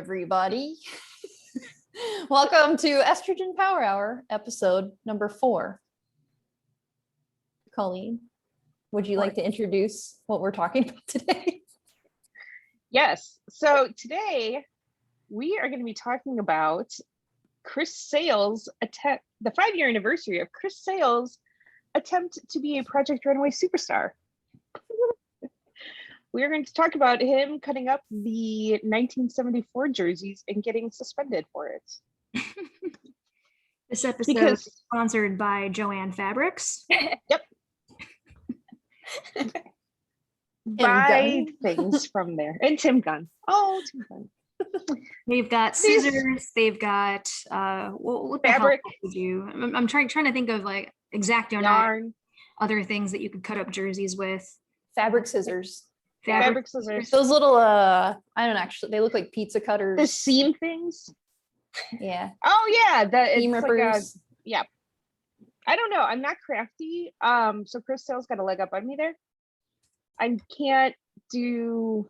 everybody. Welcome to Estrogen Power Hour, episode number 4. Colleen, would you like to introduce what we're talking about today? Yes. So today we are going to be talking about Chrystal's attempt, the 5-year anniversary of Chrystal's attempt to be a Project Runway superstar. We are going to talk about him cutting up the 1974 jerseys and getting suspended for it. This episode is sponsored by Joanne Fabrics. Yep. Buy things from there. And Tim Gunn. Oh, Tim Gunn. They've got scissors. They've got what fabric. I'm trying to think of like X-Acto yarn, other things that you could cut up jerseys with. Fabric scissors. Fabric scissors. Those little I don't actually, they look like pizza cutters. The seam things. Yeah. Oh yeah, the seam rippers. Yeah. I don't know. I'm not crafty. So Chrystal's got a leg up on me there. I can't do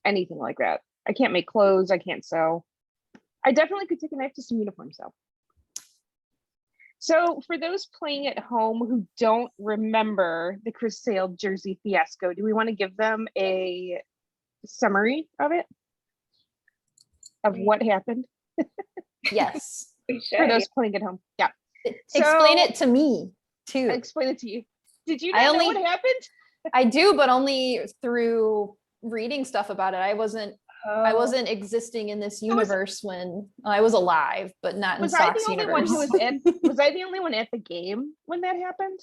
anything like that. I can't make clothes. I can't sew. I definitely could take a knife to some uniforms though. So for those playing at home who don't remember the Chrystal jersey fiasco, do we want to give them a summary of it? Of what happened? Yes. For those playing at home. Yeah. Explain it to me too. Explain it to you. Did you know what happened? I do, but only through reading stuff about it. I wasn't existing in this universe when I was alive, but not in Sox universe. Was I the only one at the game when that happened?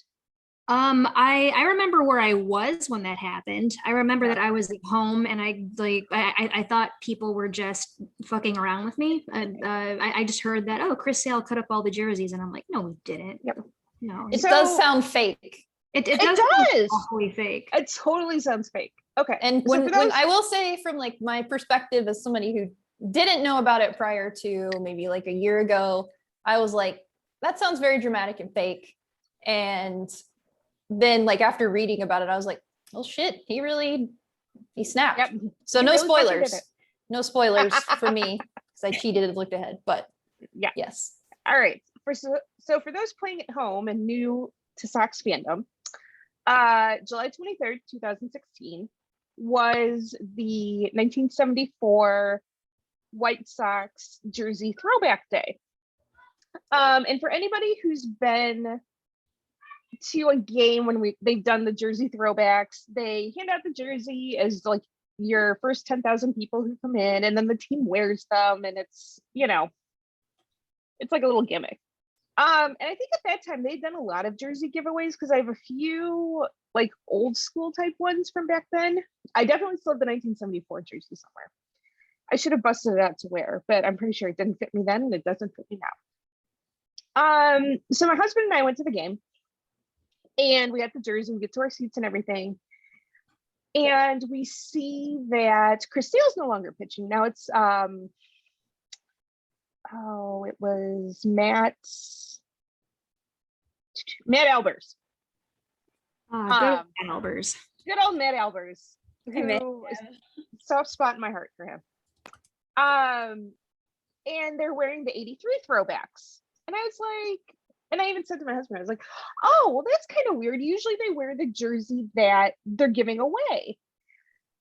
I remember where I was when that happened. I remember that I was at home and I thought people were just fucking around with me. I just heard that, Chrystal cut up all the jerseys, and I'm like, no, we didn't. Yep. No, it does sound fake. It does. Sound awfully fake. It totally sounds fake. Okay. And when I will say, from like my perspective as somebody who didn't know about it prior to maybe like a year ago, I was like, that sounds very dramatic and fake. And then like after reading about it, I was like, oh shit, he snapped. Yep. So no spoilers. No spoilers for me because I cheated and looked ahead. But yeah. Yes. All right. So for those playing at home and new to Sox fandom, July 23rd, 2016 was the 1974 White Sox jersey throwback day. And for anybody who's been to a game when they've done the jersey throwbacks, they hand out the jersey as like your first 10,000 people who come in, and then the team wears them, and it's like a little gimmick. And I think at that time they'd done a lot of jersey giveaways because I have a few like old school type ones from back then. I definitely still have the 1974 jersey somewhere. I should have busted it out to wear, but I'm pretty sure it didn't fit me then and it doesn't fit me now. So my husband and I went to the game and we got the jersey, we get to our seats and everything. And we see that Chrystal's no longer pitching. Now it's it was Matt Albers. Matt Albers. Good old Matt Albers. Soft spot in my heart for him. And they're wearing the 83 throwbacks. And I was like, and I even said to my husband, I was like, oh, well, that's kind of weird. Usually they wear the jersey that they're giving away.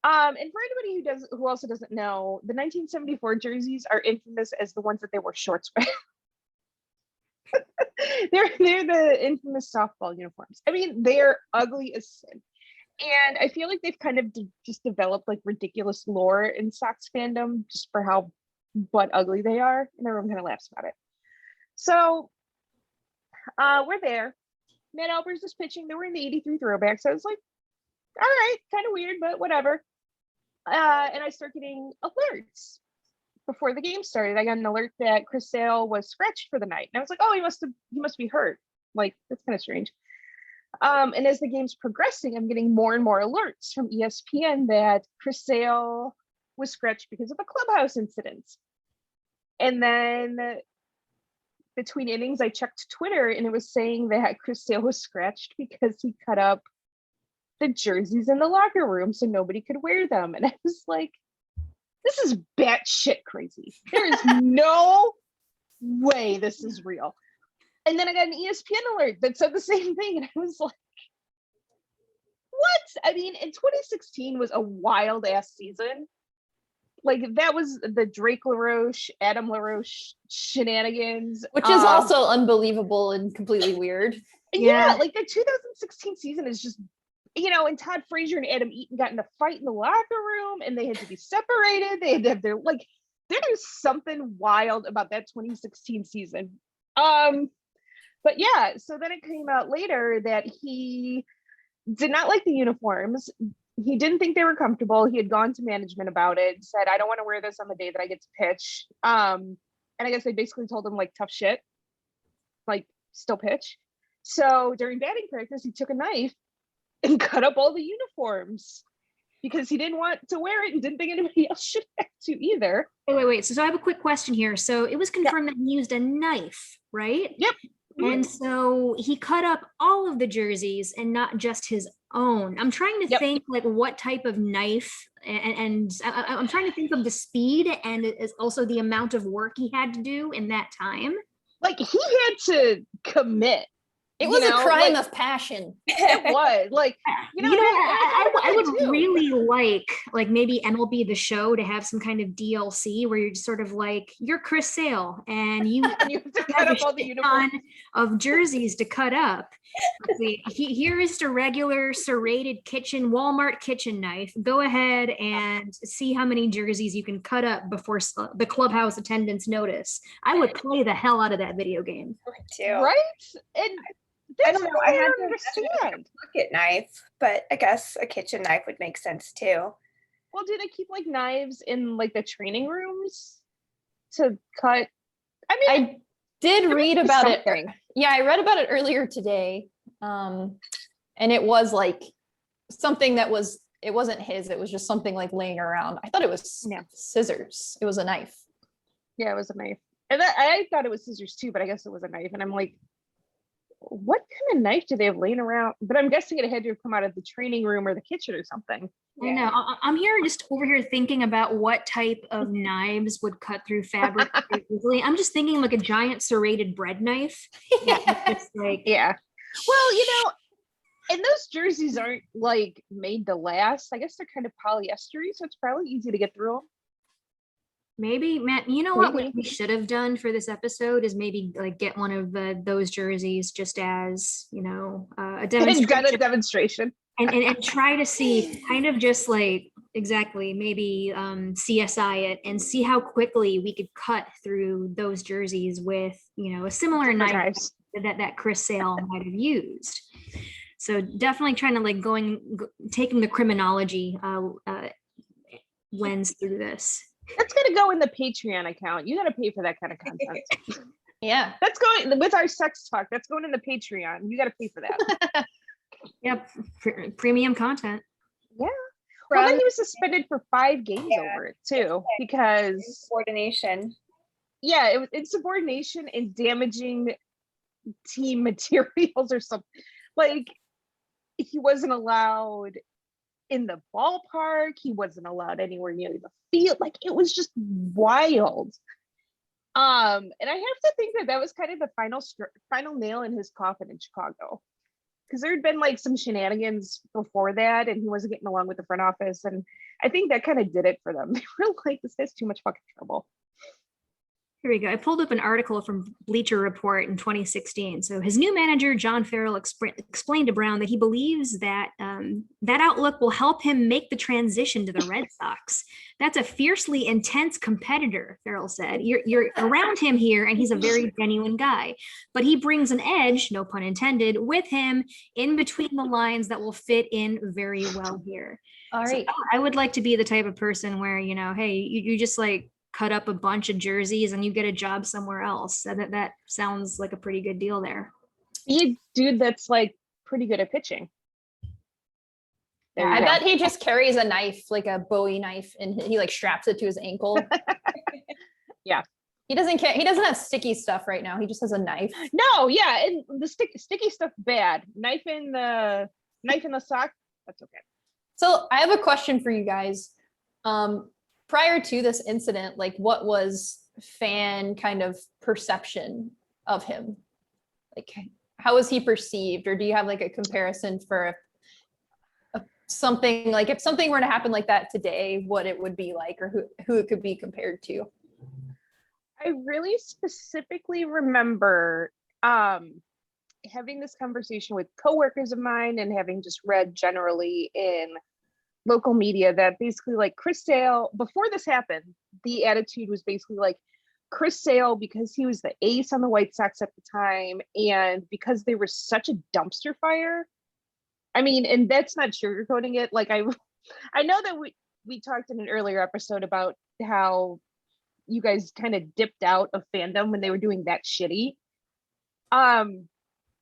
And for anybody who also doesn't know, the 1974 jerseys are infamous as the ones that they wore shorts with. they're the infamous softball uniforms. I mean, they're ugly as sin. And I feel like they've kind of just developed like ridiculous lore in Sox fandom just for how butt ugly they are. And everyone kind of laughs about it. So we're there. Matt Albers is pitching. They were in the 83 throwbacks. So I was like, all right, kind of weird, but whatever. And I start getting alerts before the game started. I got an alert that Chrystal was scratched for the night. And I was like, oh, he must be hurt. Like, that's kind of strange. And as the game's progressing, I'm getting more and more alerts from ESPN that Chrystal was scratched because of a clubhouse incident. And then between innings, I checked Twitter and it was saying that Chrystal was scratched because he cut up the jerseys in the locker room so nobody could wear them. And I was like, this is batshit crazy. There is no way this is real. And then I got an ESPN alert that said the same thing. And I was like, what? I mean, in 2016 was a wild ass season. Like that was the Drake LaRoche, Adam LaRoche shenanigans. Which is also unbelievable and completely weird. Yeah, like the 2016 season is just, and Todd Frazier and Adam Eaton got in a fight in the locker room and they had to be separated. They had to have there's something wild about that 2016 season. But yeah, so then it came out later that he did not like the uniforms. He didn't think they were comfortable. He had gone to management about it, said, I don't want to wear this on the day that I get to pitch. And I guess they basically told him like tough shit, like still pitch. So during batting practice, he took a knife and cut up all the uniforms because he didn't want to wear it and didn't think anybody else should have to either. Wait. So I have a quick question here. So it was confirmed that he used a knife, right? Yep. And so he cut up all of the jerseys and not just his own. I'm trying to think like what type of knife, and I'm trying to think of the speed and also the amount of work he had to do in that time. Like he had to commit. It was a crime of passion. It was like, I would really like maybe MLB The Show to have some kind of DLC where you're just sort of like, you're Chrystal and you have to cut up all the uniforms of jerseys to cut up. Here is the regular serrated Walmart kitchen knife. Go ahead and see how many jerseys you can cut up before the clubhouse attendants notice. I would play the hell out of that video game. Too. Right? And I don't know. I had to understand pocket knife, but I guess a kitchen knife would make sense too. Well, do they keep like knives in like the training rooms to cut? I mean, I did read about it. Yeah, I read about it earlier today. And it was like something that it wasn't his, it was just something like laying around. I thought it was scissors. It was a knife. Yeah, it was a knife. And I thought it was scissors too, but I guess it was a knife. And I'm like, what kind of knife do they have laying around? But I'm guessing it had to have come out of the training room or the kitchen or something. I know. I'm just over here thinking about what type of knives would cut through fabric easily. I'm just thinking like a giant serrated bread knife. Yeah. Well, and those jerseys aren't like made to last. I guess they're kind of polyestery, so it's probably easy to get through them. Maybe, Matt, you know what we should have done for this episode is maybe like get one of those jerseys just as, a demonstration. And try to see kind of just like exactly maybe CSI it and see how quickly we could cut through those jerseys with, a similar knife that Chrystal might have used. So definitely trying to like taking the criminology lens through this. That's going to go in the Patreon account. You got to pay for that kind of content. Yeah. That's going with our sex talk. That's going in the Patreon. You got to pay for that. Yep. Premium content. Yeah. Well, then he was suspended for 5 games over it too, because insubordination. Yeah, it was insubordination and damaging team materials or something. Like he wasn't allowed in the ballpark. He wasn't allowed anywhere near the field. Like it was just wild. And I have to think that was kind of the final nail in his coffin in Chicago, because there had been like some shenanigans before that, and he wasn't getting along with the front office, and I think that kind of did it for them. They were like, this has too much fucking trouble. Here we go. I pulled up an article from Bleacher Report in 2016. So his new manager, John Farrell, explained to Brown that he believes that that outlook will help him make the transition to the Red Sox. That's a fiercely intense competitor, Farrell said. You're around him here, and he's a very genuine guy. But he brings an edge, no pun intended, with him in between the lines that will fit in very well here. All right. So I would like to be the type of person where, hey, you just like cut up a bunch of jerseys and you get a job somewhere else. So that sounds like a pretty good deal there. Be a dude that's like pretty good at pitching. I bet he just carries a knife, like a Bowie knife, and he like straps it to his ankle. Yeah. He doesn't have sticky stuff right now. He just has a knife. No, yeah, and the sticky stuff bad. Knife in the sock, that's okay. So I have a question for you guys. prior to this incident, like what was fan kind of perception of him? Like how was he perceived? Or do you have like a comparison for something, like if something were to happen like that today, what it would be like, or who it could be compared to? I really specifically remember having this conversation with coworkers of mine and having just read generally in local media that basically like Chris Sale, before this happened, the attitude was basically like Chris Sale, because he was the ace on the White Sox at the time, and because they were such a dumpster fire. I mean, and that's not sugarcoating it. Like I know that we talked in an earlier episode about how you guys kind of dipped out of fandom when they were doing that shitty.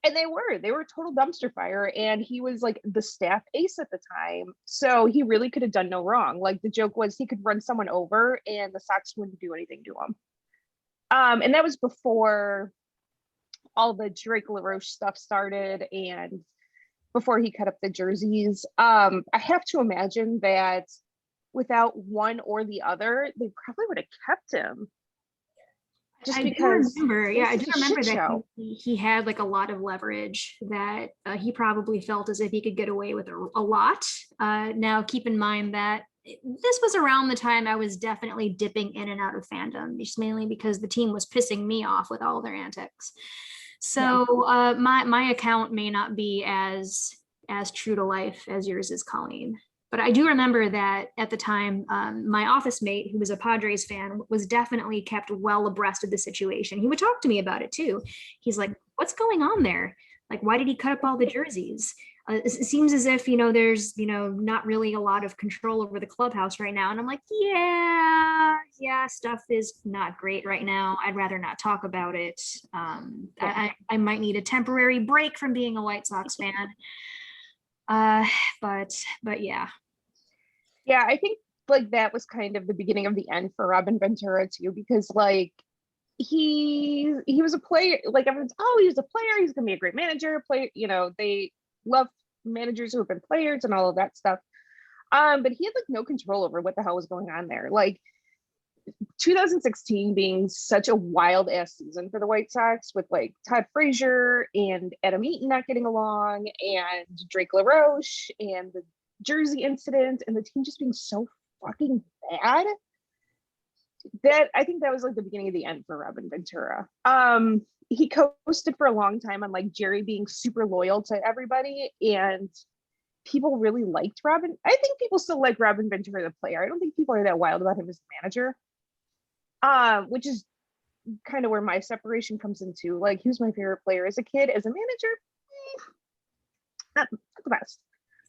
And they were total dumpster fire, and he was like the staff ace at the time. So he really could have done no wrong. Like the joke was he could run someone over and the Sox wouldn't do anything to him. And that was before all the Drake LaRoche stuff started and before he cut up the jerseys. I have to imagine that without one or the other, they probably would have kept him. I do remember that he had like a lot of leverage that he probably felt as if he could get away with a lot. Now, keep in mind that this was around the time I was definitely dipping in and out of fandom, just mainly because the team was pissing me off with all their antics. So my account may not be as true to life as yours is, Colleen. But I do remember that at the time, my office mate, who was a Padres fan, was definitely kept well abreast of the situation. He would talk to me about it too. He's like, what's going on there? Like, why did he cut up all the jerseys? It seems as if, there's, not really a lot of control over the clubhouse right now. And I'm like, yeah, stuff is not great right now. I'd rather not talk about it. I might need a temporary break from being a White Sox fan. But yeah. Yeah, I think like that was kind of the beginning of the end for Robin Ventura too, because like he was a player, like everyone's, he was a player, he's gonna be a great manager, they love managers who have been players and all of that stuff. But he had like no control over what the hell was going on there. Like 2016 being such a wild ass season for the White Sox with like Todd Frazier and Adam Eaton not getting along and Drake LaRoche and the jersey incident and the team just being so fucking bad that I think that was like the beginning of the end for Robin Ventura. He coasted for a long time on like Jerry being super loyal to everybody, and people really liked Robin. I think people still like Robin Ventura the player. I don't think people are that wild about him as a manager. Which is kind of where my separation comes into. Like, he was my favorite player as a kid. As a manager, not the best.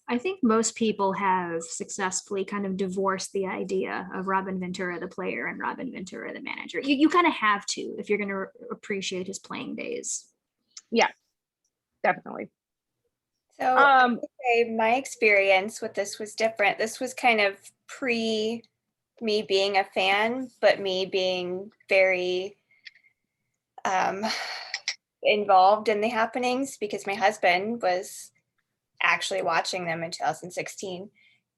I think most people have successfully kind of divorced the idea of Robin Ventura the player and Robin Ventura the manager. You kind of have to if you're going to appreciate his playing days. Yeah, definitely. So I would say my experience with this was different. This was kind of pre me being a fan, but me being very involved in the happenings because my husband was actually watching them in 2016.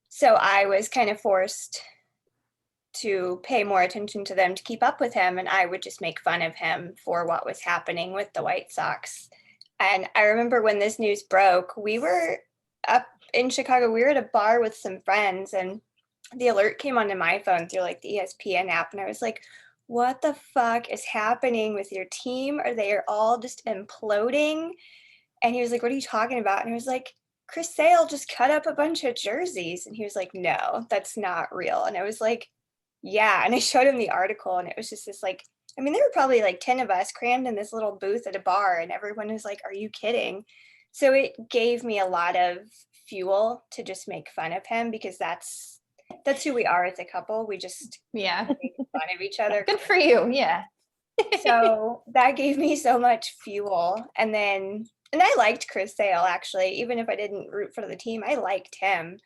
So I was kind of forced to pay more attention to them to keep up with him, and I would just make fun of him for what was happening with the White Sox. And I remember when this news broke, we were up in Chicago, we were at a bar with some friends, and the alert came onto my phone through like the ESPN app, and I was like, what the fuck is happening with your team? Are they all just imploding? And he was like, what are you talking about? And I was like, Chris Sale just cut up a bunch of jerseys. And he was like, no, that's not real. And I was like, yeah. And I showed him the article, and it was just this like, I mean, there were probably like 10 of us crammed in this little booth at a bar, and everyone was like, are you kidding? So it gave me a lot of fuel to just make fun of him, because that's who we are as a couple. We just make fun of each other. Good for you. Yeah. So that gave me so much fuel. And I liked Chris Sale, actually, even if I didn't root for the team, I liked him.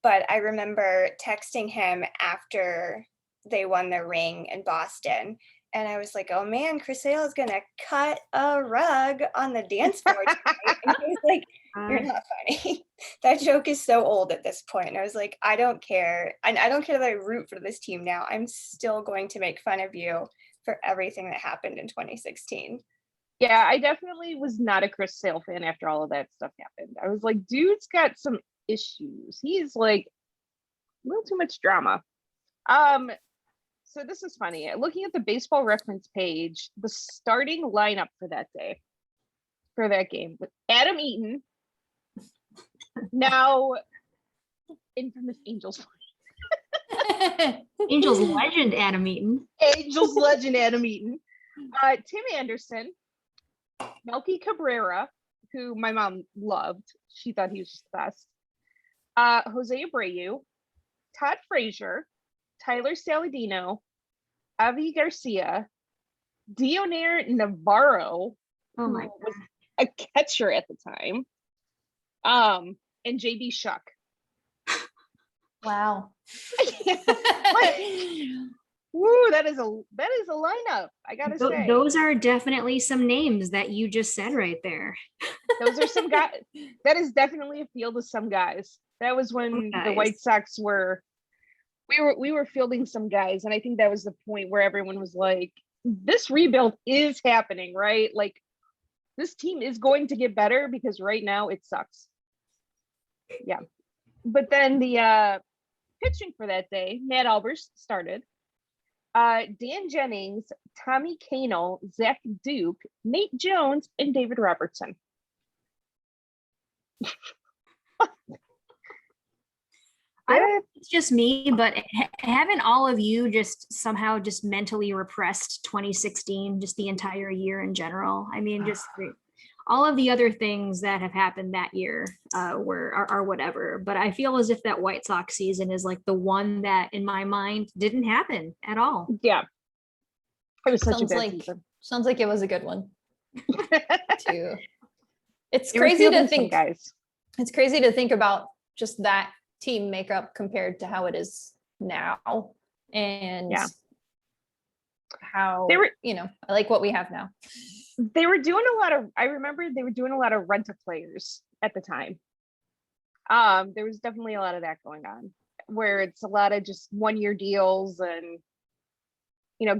But I remember texting him after they won their ring in Boston. And I was like, oh man, Chris Sale is going to cut a rug on the dance floor tonight. And he was like, You're not funny. That joke is so old at this point. I was like, I don't care. And I don't care that I root for this team now. I'm still going to make fun of you for everything that happened in 2016. Yeah, I definitely was not a Chris Sale fan after all of that stuff happened. I was like, dude's got some issues. He's like a little too much drama. So this is funny. Looking at the baseball reference page, the starting lineup for that day, for that game, with Adam Eaton, now infamous Angels. Angels legend Adam Eaton. Angels legend Adam Eaton. Tim Anderson, Melky Cabrera, who my mom loved. She thought he was just the best. Jose Abreu, Todd Frazier, Tyler Saladino, Avi Garcia, Dionair Navarro, Oh my who was a catcher at the time, and JB Shuck. Wow. Woo, that is a lineup. I gotta say, Those are definitely some names that you just said right there. those are some guys. That is definitely a field of some guys. That was when the White Sox were. We were fielding some guys, and I think that was the point where everyone was like, "This rebuild is happening, right? Like, this team is going to get better because right now it sucks." Yeah, but then the pitching for that day, Matt Albers started. Dan Jennings, Tommy Canel, Zach Duke, Nate Jones, and David Robertson. I don't know if it's just me, but haven't all of you just somehow just mentally repressed 2016, just the entire year in general? I mean, just all of the other things that have happened that year are whatever. But I feel as if that White Sox season is like the one that, in my mind, didn't happen at all. Yeah, it was such a bad season. Sounds like it was a good one too. It's They were crazy to fielding some think. guys. It's crazy to think about just that team makeup compared to how it is now, and Yeah. how They were- I like what we have now. They were doing a lot of, I remember they were doing a lot of rent-a-players at the time. There was definitely a lot of that going on, where it's a lot of just one-year deals and,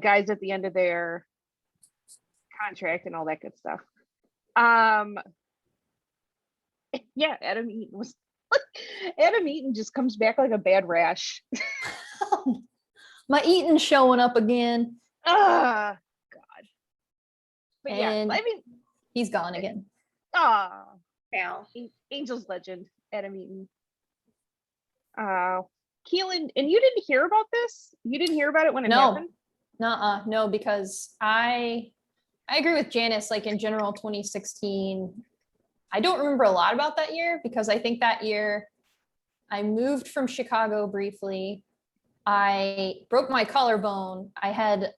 guys at the end of their contract and all that good stuff. Yeah, Adam Eaton was, Adam Eaton just comes back like a bad rash. My Eaton showing up again. Ah, God. But And yeah, I mean, he's gone again. Now, Angels legend, Adam Eaton. Keelin, and you didn't hear about this? You didn't hear about it when it happened? No, because I agree with Janice, like in general, 2016, I don't remember a lot about that year because I think that year I moved from Chicago briefly. I broke my collarbone. I had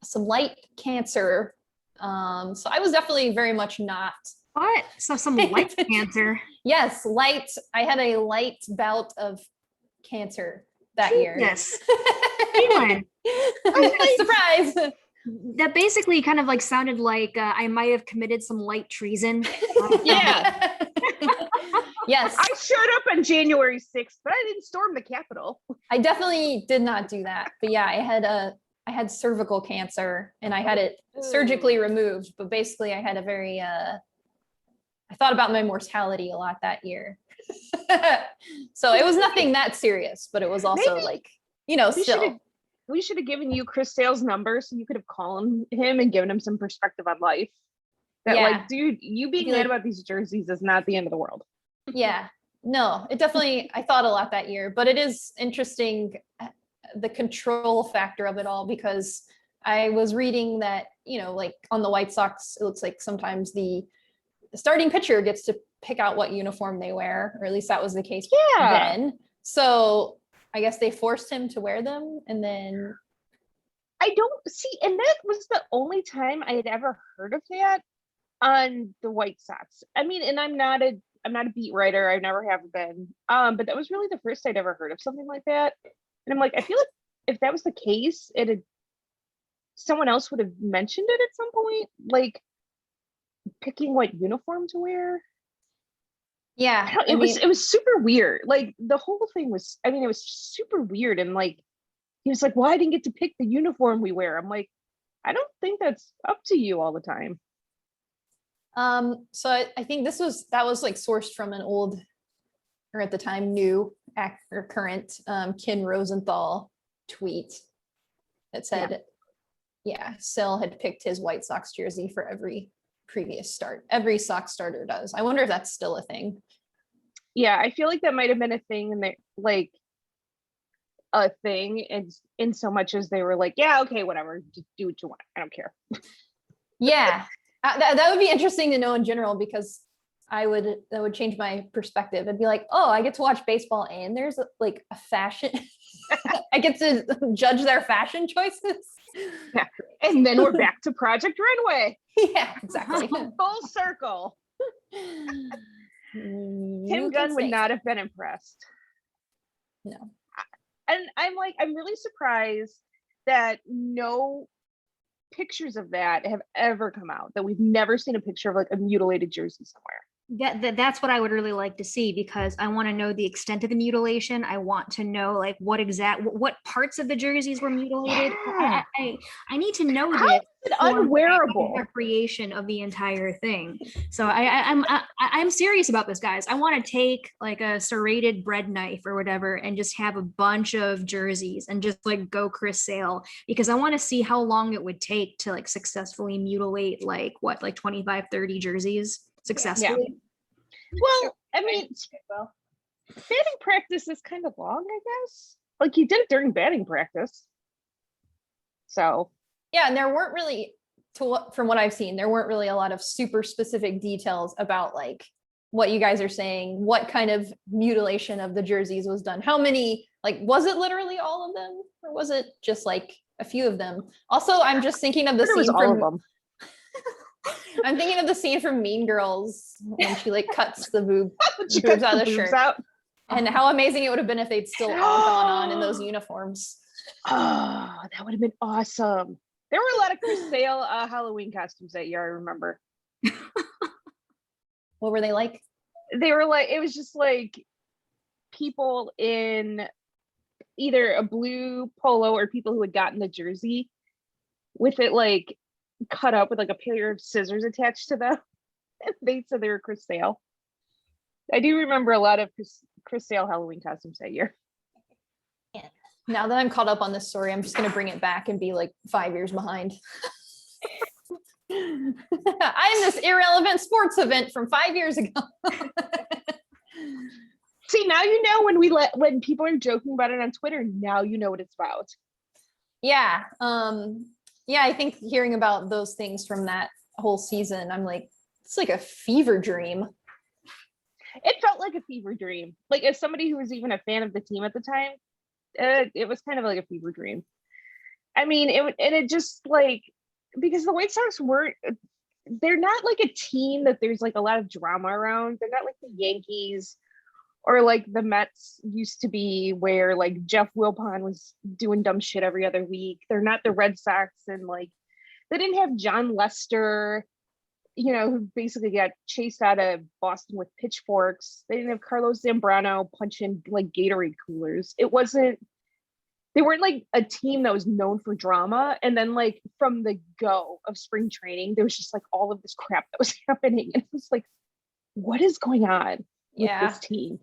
some light cancer. So I was definitely very much not. What? So some light cancer. Yes, light. I had a light bout of cancer that year. Yes. Keelin. Surprise. That basically kind of like sounded like I might have committed some light treason. Yeah. Yes. I showed up on January 6th, but I didn't storm the Capitol. I definitely did not do that. But yeah, I had cervical cancer and I had it surgically removed, but basically I had a very I thought about my mortality a lot that year. So it was nothing that serious, but it was also Maybe like, we should have given you Chris Sale's number so you could have called him and given him some perspective on life. That like, dude, you being mad about these jerseys is not the end of the world. Yeah, no, it definitely, I thought a lot that year, but it is interesting, the control factor of it all, because I was reading that, like on the White Sox, it looks like sometimes the starting pitcher gets to pick out what uniform they wear, or at least that was the case then. So I guess they forced him to wear them, and then I don't see, and that was the only time I had ever heard of that on the White Sox. I mean, and I'm not a beat writer, I never have been. But that was really the first I'd ever heard of something like that. And I'm like, I feel like if that was the case, someone else would have mentioned it at some point, like picking what uniform to wear. Yeah. It was super weird. Like the whole thing was, I mean, it was super weird. And like, he was like, well, I didn't get to pick the uniform we wear. I'm like, I don't think that's up to you all the time. So I think that was like sourced from an old, or at the time new or current Ken Rosenthal tweet that said, yeah, Sil had picked his White Sox jersey for every previous start. Every Sox starter does. I wonder if that's still a thing. Yeah, I feel like that might have been a thing, and like a thing, and in so much as they were like, yeah, okay, whatever, just do what you want. I don't care. Yeah, that would be interesting to know in general, because that would change my perspective. It'd be like, oh, I get to watch baseball and there's like a fashion. I get to judge their fashion choices. Yeah. And then we're back to Project Runway. Yeah, exactly. Full circle. Tim Gunn would not have been impressed. No. And I'm really surprised that no pictures of that have ever come out, that we've never seen a picture of like a mutilated jersey somewhere. That's what I would really like to see, because I want to know the extent of the mutilation. I want to know like what parts of the jerseys were mutilated. Yeah. I need to know How this is it unwearable? for creation of the entire thing. So I'm serious about this, guys. I want to take like a serrated bread knife or whatever and just have a bunch of jerseys and just like go Chrystal, because I want to see how long it would take to like successfully mutilate like 25, 30 jerseys successfully. Yeah. Well, I mean, batting practice is kind of long, I guess. Like you did it during batting practice. So yeah, and there weren't really, from what I've seen, there weren't really a lot of super specific details about like what you guys are saying, what kind of mutilation of the jerseys was done, how many, like, was it literally all of them, or was it just like a few of them? Also, I'm just thinking of the scene all of them. I'm thinking of the scene from Mean Girls when she like cuts the boobs out of the shirt. And how amazing it would have been if they'd still all gone on in those uniforms. Oh, that would have been awesome. There were a lot of Chrystal Halloween costumes that year, I remember. What were they like? They were like, it was just like people in either a blue polo or people who had gotten the jersey with it like cut up with like a pair of scissors attached to them. And they said they were Chrystal. I do remember a lot of Chrystal Halloween costumes that year. Yeah. Now that I'm caught up on this story, I'm just going to bring it back and be like 5 years behind. I'm this irrelevant sports event from 5 years ago. See, now you know when people are joking about it on Twitter, now you know what it's about. Yeah. Yeah, I think hearing about those things from that whole season, I'm like, it's like a fever dream. It felt like a fever dream. Like as somebody who was even a fan of the team at the time, it was kind of like a fever dream. I mean, it just like, because the White Sox they're not like a team that there's like a lot of drama around. They're not like the Yankees or like the Mets used to be, where like Jeff Wilpon was doing dumb shit every other week. They're not the Red Sox, and like they didn't have John Lester, who basically got chased out of Boston with pitchforks. They didn't have Carlos Zambrano punching like Gatorade coolers. They weren't like a team that was known for drama. And then like from the go of spring training, there was just like all of this crap that was happening. And it was like, what is going on with this team?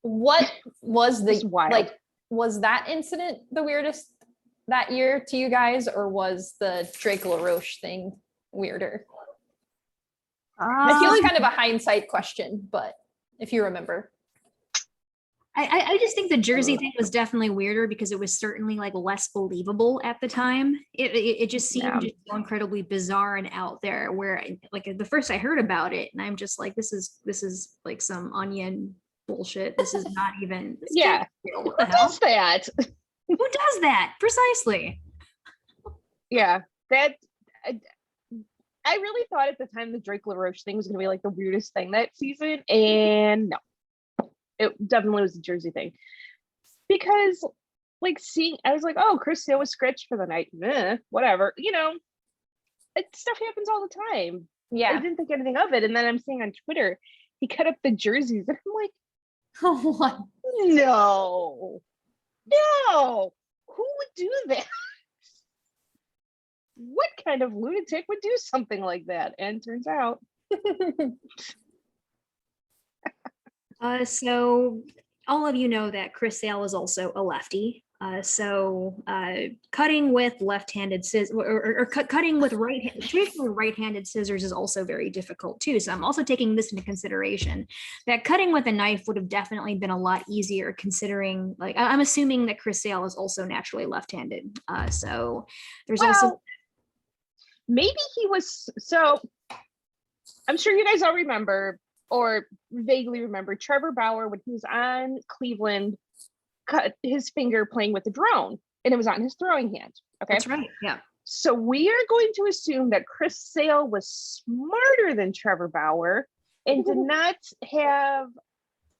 What was was that incident the weirdest that year to you guys, or was the Drake LaRoche thing weirder? I feel like kind of a hindsight question, but if you remember. I just think the jersey thing was definitely weirder because it was certainly like less believable at the time. It just seemed just so incredibly bizarre and out there, where like the first I heard about it, and I'm just like, this is like some onion bullshit. This is not even. Yeah. Who does that? Who does that? Precisely. Yeah. That I really thought at the time the Drake LaRoche thing was going to be like the weirdest thing that season, and no. It definitely was the jersey thing, because like I was like, oh, Chrystal was scratched for the night. Whatever, stuff happens all the time. Yeah. I didn't think anything of it. And then I'm seeing on Twitter, he cut up the jerseys. And I'm like, Oh, what? no, who would do that? What kind of lunatic would do something like that? And turns out, So all of you know that Chrystal is also a lefty. Cutting with left-handed scissors or cutting with traditionally right-handed scissors is also very difficult too. So I'm also taking this into consideration that cutting with a knife would have definitely been a lot easier considering, like, I'm assuming that Chrystal is also naturally left-handed. So there's also maybe he was. So I'm sure you guys all remember or vaguely remember Trevor Bauer when he was on Cleveland cut his finger playing with the drone and it was on his throwing hand. Okay. That's right. Yeah. So we are going to assume that Chris Sale was smarter than Trevor Bauer and did not have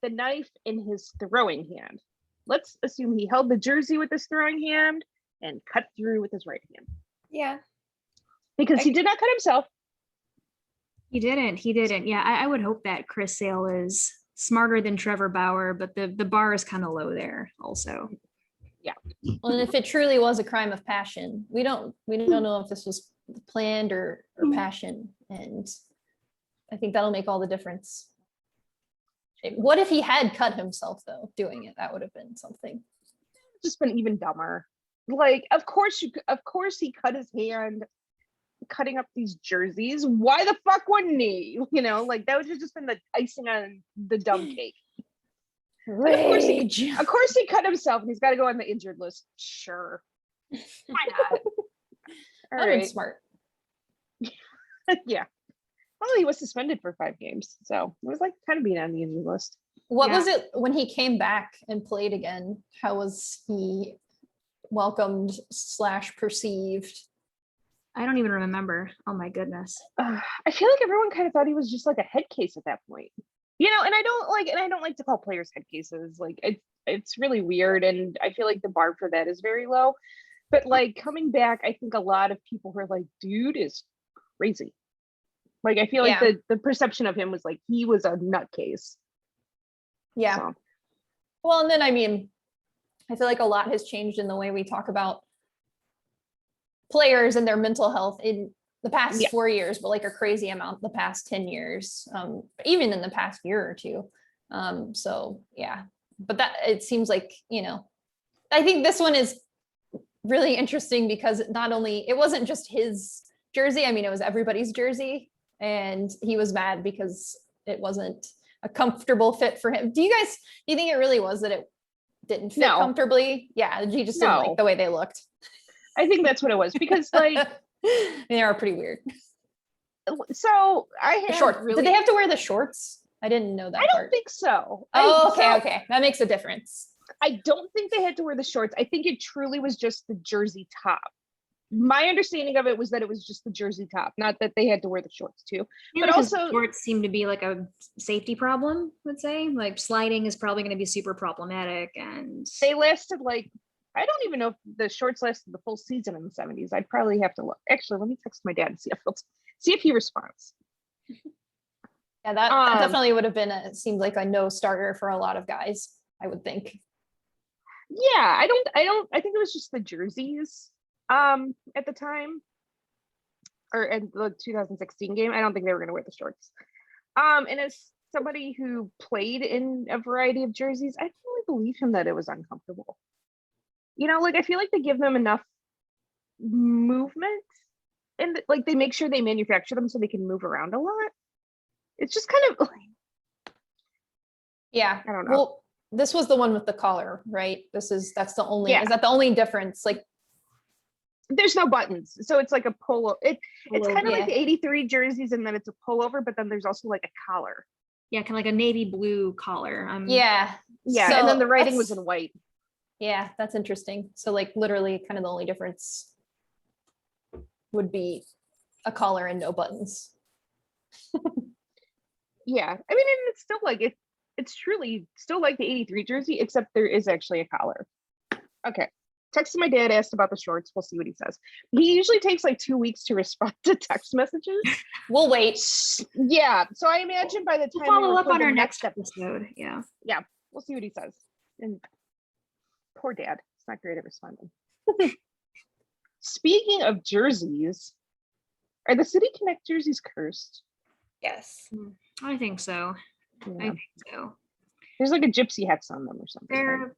the knife in his throwing hand. Let's assume he held the jersey with his throwing hand and cut through with his right hand. Yeah. Because he did not cut himself. He didn't. Yeah, I would hope that Chris Sale is smarter than Trevor Bauer, but the bar is kind of low there also. Yeah. Well, and if it truly was a crime of passion, we don't know if this was planned or passion, and I think that'll make all the difference. What if he had cut himself though doing it? That would have been something. Just been even dumber. Like, of course he cut his hand cutting up these jerseys. Why the fuck wouldn't he? You know, like that would have just been the icing on the dumb cake. Rage. Of course he cut himself and he's got to go on the injured list. Sure. Why not? All That right. was smart. Yeah. Well, he was suspended for 5 games. So it was like kind of being on the injured list. What was it when he came back and played again? How was he welcomed / perceived? I don't even remember. Oh my goodness. I feel like everyone kind of thought he was just like a head case at that point. You know, and I don't like to call players head cases. Like it's really weird. And I feel like the bar for that is very low. But like coming back, I think a lot of people were like, dude is crazy. Like I feel like the perception of him was like he was a nutcase. Yeah. So. Well, and then I mean, I feel like a lot has changed in the way we talk about players and their mental health in the past 4 years, but like a crazy amount the past 10 years, even in the past year or two. So yeah, but that it seems like, you know, I think this one is really interesting because not only it wasn't just his jersey, I mean, it was everybody's jersey, and he was mad because it wasn't a comfortable fit for him. Do you think it really was that it didn't fit comfortably? Yeah, he just didn't like the way they looked. I think that's what it was because like they are pretty weird. So I have shorts. Did they have to wear the shorts? I didn't know that. I don't think so. Oh, okay. That makes a difference. I don't think they had to wear the shorts. I think it truly was just the jersey top. My understanding of it was that it was just the jersey top, not that they had to wear the shorts too. Yeah, but also shorts seem to be like a safety problem, I would say. Like sliding is probably going to be super problematic, and they lasted like, I don't even know if the shorts lasted the full season in the 70s. I'd probably have to look. Actually, let me text my dad and see if he responds. Yeah, that definitely would have been seemed like a no starter for a lot of guys, I would think. Yeah, I think it was just the jerseys at the time, or in the 2016 game. I don't think they were going to wear the shorts. And as somebody who played in a variety of jerseys, I really believe him that it was uncomfortable. You know, like I feel like they give them enough movement and like they make sure they manufacture them so they can move around a lot. It's just kind of yeah. I don't know. Well, this was the one with the collar, right? Is that the only difference? Like there's no buttons. So it's like a polo. It's kind of like the 83 jerseys, and then it's a pullover, but then there's also like a collar. Yeah, kind of like a navy blue collar. Yeah. So and then the writing was in white. Yeah, that's interesting. So like literally kind of the only difference would be a collar and no buttons. Yeah. I mean, and it's still like it's truly still like the 83 jersey, except there is actually a collar. Okay. Texted my dad, asked about the shorts. We'll see what he says. He usually takes like 2 weeks to respond to text messages. We'll wait. Yeah. So I imagine by the time We'll we follow up record on the our next episode. Yeah. We'll see what he says. And poor dad. It's not great at responding. Speaking of jerseys, are the City Connect jerseys cursed? Yes. I think so. Yeah. I think so. There's like a gypsy hex on them or something.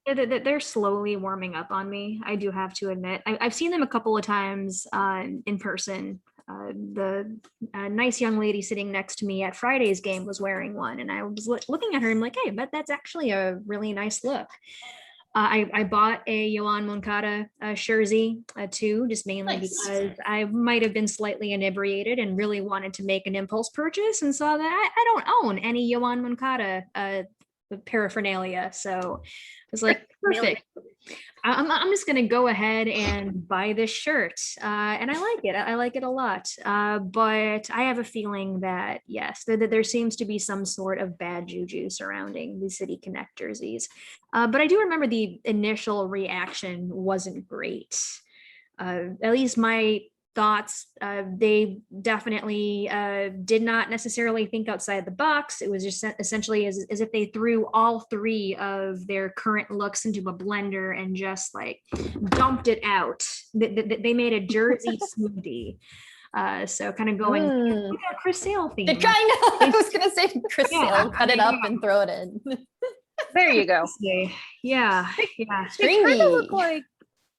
They're slowly warming up on me. I do have to admit. I've seen them a couple of times in person. The nice young lady sitting next to me at Friday's game was wearing one, and I was looking at her. I'm like, hey, but that's actually a really nice look. I bought a Yoan Moncada jersey too, just mainly because I might have been slightly inebriated and really wanted to make an impulse purchase, and saw that I don't own any Yoan Moncada paraphernalia, so I was like, perfect. I'm just gonna go ahead and buy this shirt, and I like it. I like it a lot, but I have a feeling that yes, there seems to be some sort of bad juju surrounding the City Connect jerseys. But I do remember the initial reaction wasn't great. At least my thoughts, they definitely did not necessarily think outside the box. It was just essentially as if they threw all three of their current looks into a blender and just like dumped it out. They made a jersey smoothie. So kind of going Chrystal theme. Kind of. I was gonna say Chrystal, cut it up and throw it in. There you go. Yeah.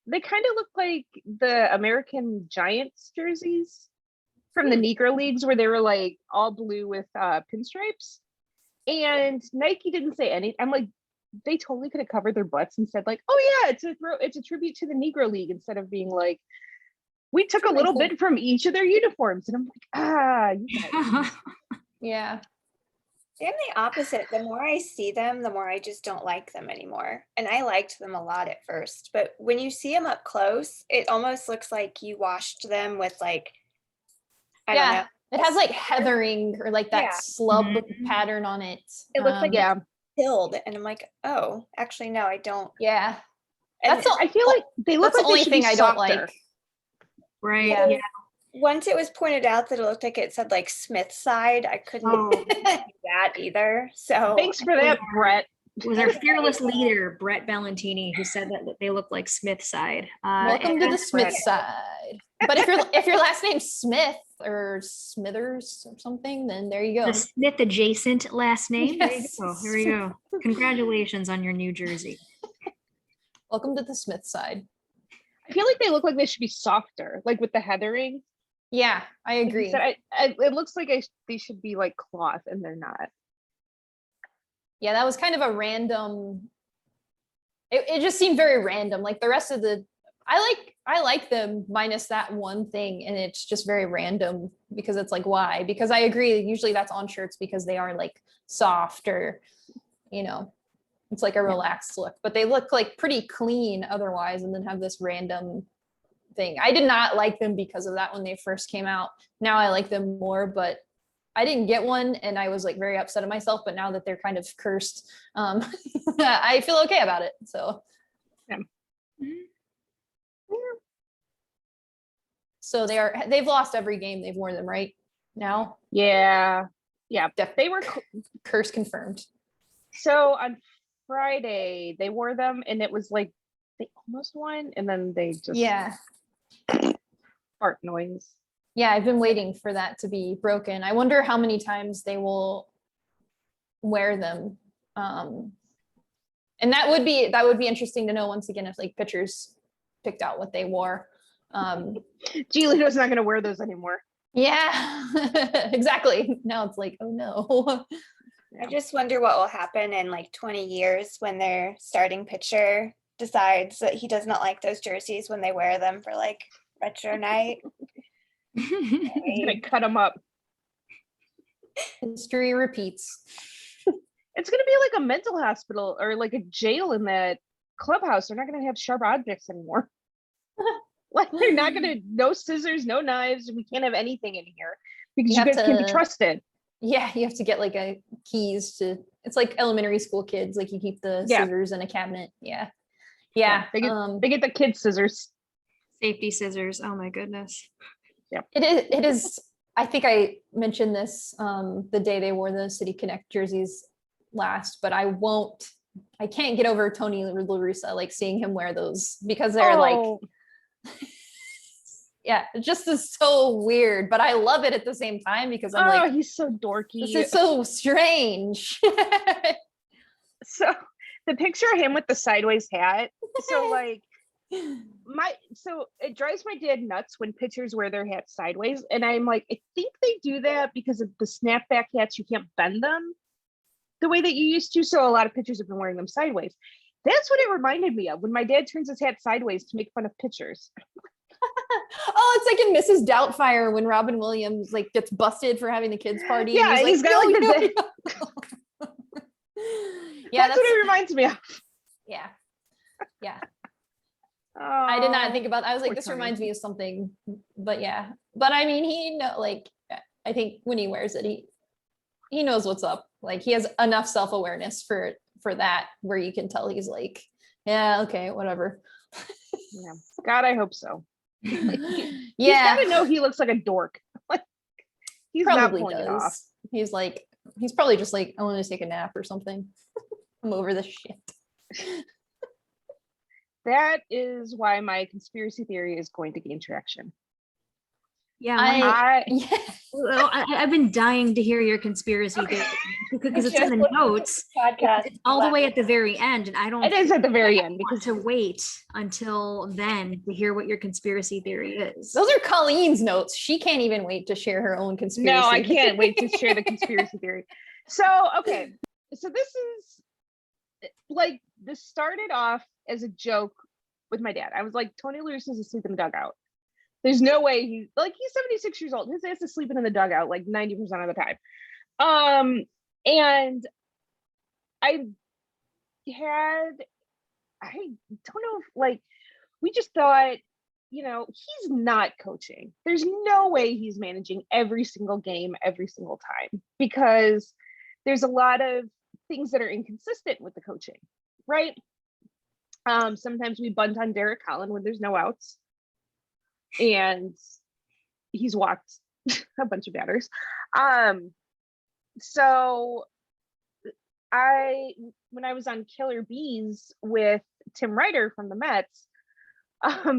They kind of look like the American Giants jerseys from the Negro Leagues, where they were like all blue with pinstripes. And Nike didn't say anything. I'm like, they totally could have covered their butts and said like, oh yeah, it's a tribute to the Negro League, instead of being like, we took a little bit from each of their uniforms. And I'm like, Yeah. I'm the opposite. The more I see them, the more I just don't like them anymore. And I liked them a lot at first, but when you see them up close, it almost looks like you washed them with like, I don't know. It has like heathering or like that slub pattern on it. It looks like it's filled, and I'm like, oh, actually, no, I don't. Yeah. And I feel like they look like the only they should thing be I don't softer. like. Right. Yeah. Once it was pointed out that it looked like it said like Smith side, I couldn't do that either. So thanks for that, Brett. It was our fearless leader, Brett Valentini, who said that they look like Smith side. Welcome to the Smith side. But if your last name's Smith or Smithers or something, then there you go. The Smith adjacent last name. Yes. There you go. Congratulations on your new jersey. Welcome to the Smith side. I feel like they look like they should be softer, like with the heathering. Yeah, I agree. It looks like they should be like cloth, and they're not. Yeah, that was kind of a random. It just seemed very random. Like the rest of the, I like them minus that one thing, and it's just very random because it's like, why? Because I agree. Usually that's on shirts because they are like soft or, it's like a relaxed look. But they look like pretty clean otherwise, and then have this random thing. I did not like them because of that when they first came out. Now I like them more, but I didn't get one, and I was like very upset at myself. But now that they're kind of cursed, I feel okay about it. So, so they've lost every game they've worn them right now. Yeah. They were curse confirmed. So on Friday they wore them, and it was like they almost won, and then they just fart noise. Yeah, I've been waiting for that to be broken. I wonder how many times they will wear them. And that would be interesting to know once again if like pitchers picked out what they wore. Giolito's not going to wear those anymore. Yeah, exactly. Now it's like, oh no. I just wonder what will happen in like 20 years when their starting pitcher decides that he does not like those jerseys when they wear them for like retro night. He's gonna cut them up. History repeats. It's gonna be like a mental hospital or like a jail in that clubhouse. They're not gonna have sharp objects anymore. Like they're not gonna, no scissors, no knives. We can't have anything in here because you guys can't be trusted. Yeah, you have to get like a keys to. It's like elementary school kids. Like you keep the scissors in a cabinet. Yeah. Yeah. They get the kid scissors. Safety scissors. Oh my goodness. It is. I think I mentioned this the day they wore the City Connect jerseys last, but I can't get over Tony La Russa, like seeing him wear those because they're like, yeah, it just is so weird, but I love it at the same time because I'm like, he's so dorky. this is so strange. So the picture of him with the sideways hat. So like so it drives my dad nuts when pitchers wear their hats sideways. And I'm like, I think they do that because of the snapback hats, you can't bend them the way that you used to. So a lot of pitchers have been wearing them sideways. That's what it reminded me of when my dad turns his hat sideways to make fun of pitchers. Oh, it's like in Mrs. Doubtfire when Robin Williams like gets busted for having the kids party. Yeah, and he's got like the yeah, that's what it reminds me of. Yeah. Oh, I did not think about. I was like, poor this Tony. reminds me of something, but yeah. But I mean, like, I think when he wears it, he knows what's up. Like, he has enough self-awareness for that, where you can tell he's like, yeah, okay, whatever. Yeah. God, I hope so. Yeah, He's got to know he looks like a dork. Like, he's probably not pulling it off. does. He's probably just like, I want to take a nap or something. I'm over this shit. That is why my conspiracy theory is going to gain traction. Yeah. I've been dying to hear your conspiracy theory because it's in the notes. Podcast. It's all the way at the very end, and I don't. It is at the very end want because to wait until then to hear what your conspiracy theory is. Those are Colleen's notes. She can't even wait to share her own conspiracy. no, I can't wait to share the conspiracy theory. So, okay. So this is like, this started off as a joke with my dad. I was like, Tony La Russa is asleep in the dugout. There's no way he's 76 years old. His ass is sleeping in the dugout like 90% of the time. And I don't know if like, we just thought, he's not coaching. There's no way he's managing every single game, every single time, because there's a lot of things that are inconsistent with the coaching, right? Sometimes we bunt on Derek Collin when there's no outs, and he's walked a bunch of batters. So when I was on Killer Bees with Tim Ryder from the Mets,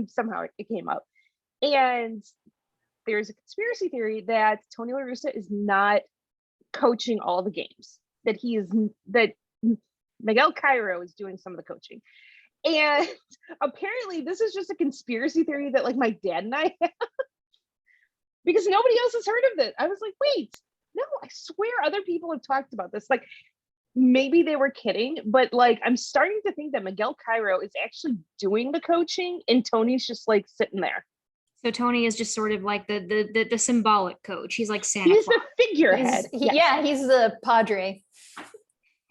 somehow it came up, and there's a conspiracy theory that Tony La Russa is not coaching all the games, that Miguel Cairo is doing some of the coaching. And apparently this is just a conspiracy theory that like my dad and I have, because nobody else has heard of it. I was like, wait, no, I swear other people have talked about this. Like, maybe they were kidding, but like, I'm starting to think that Miguel Cairo is actually doing the coaching and Tony's just like sitting there. So Tony is just sort of like the symbolic coach. He's like Santa He's Claus. the figurehead. Yeah, he's the padre.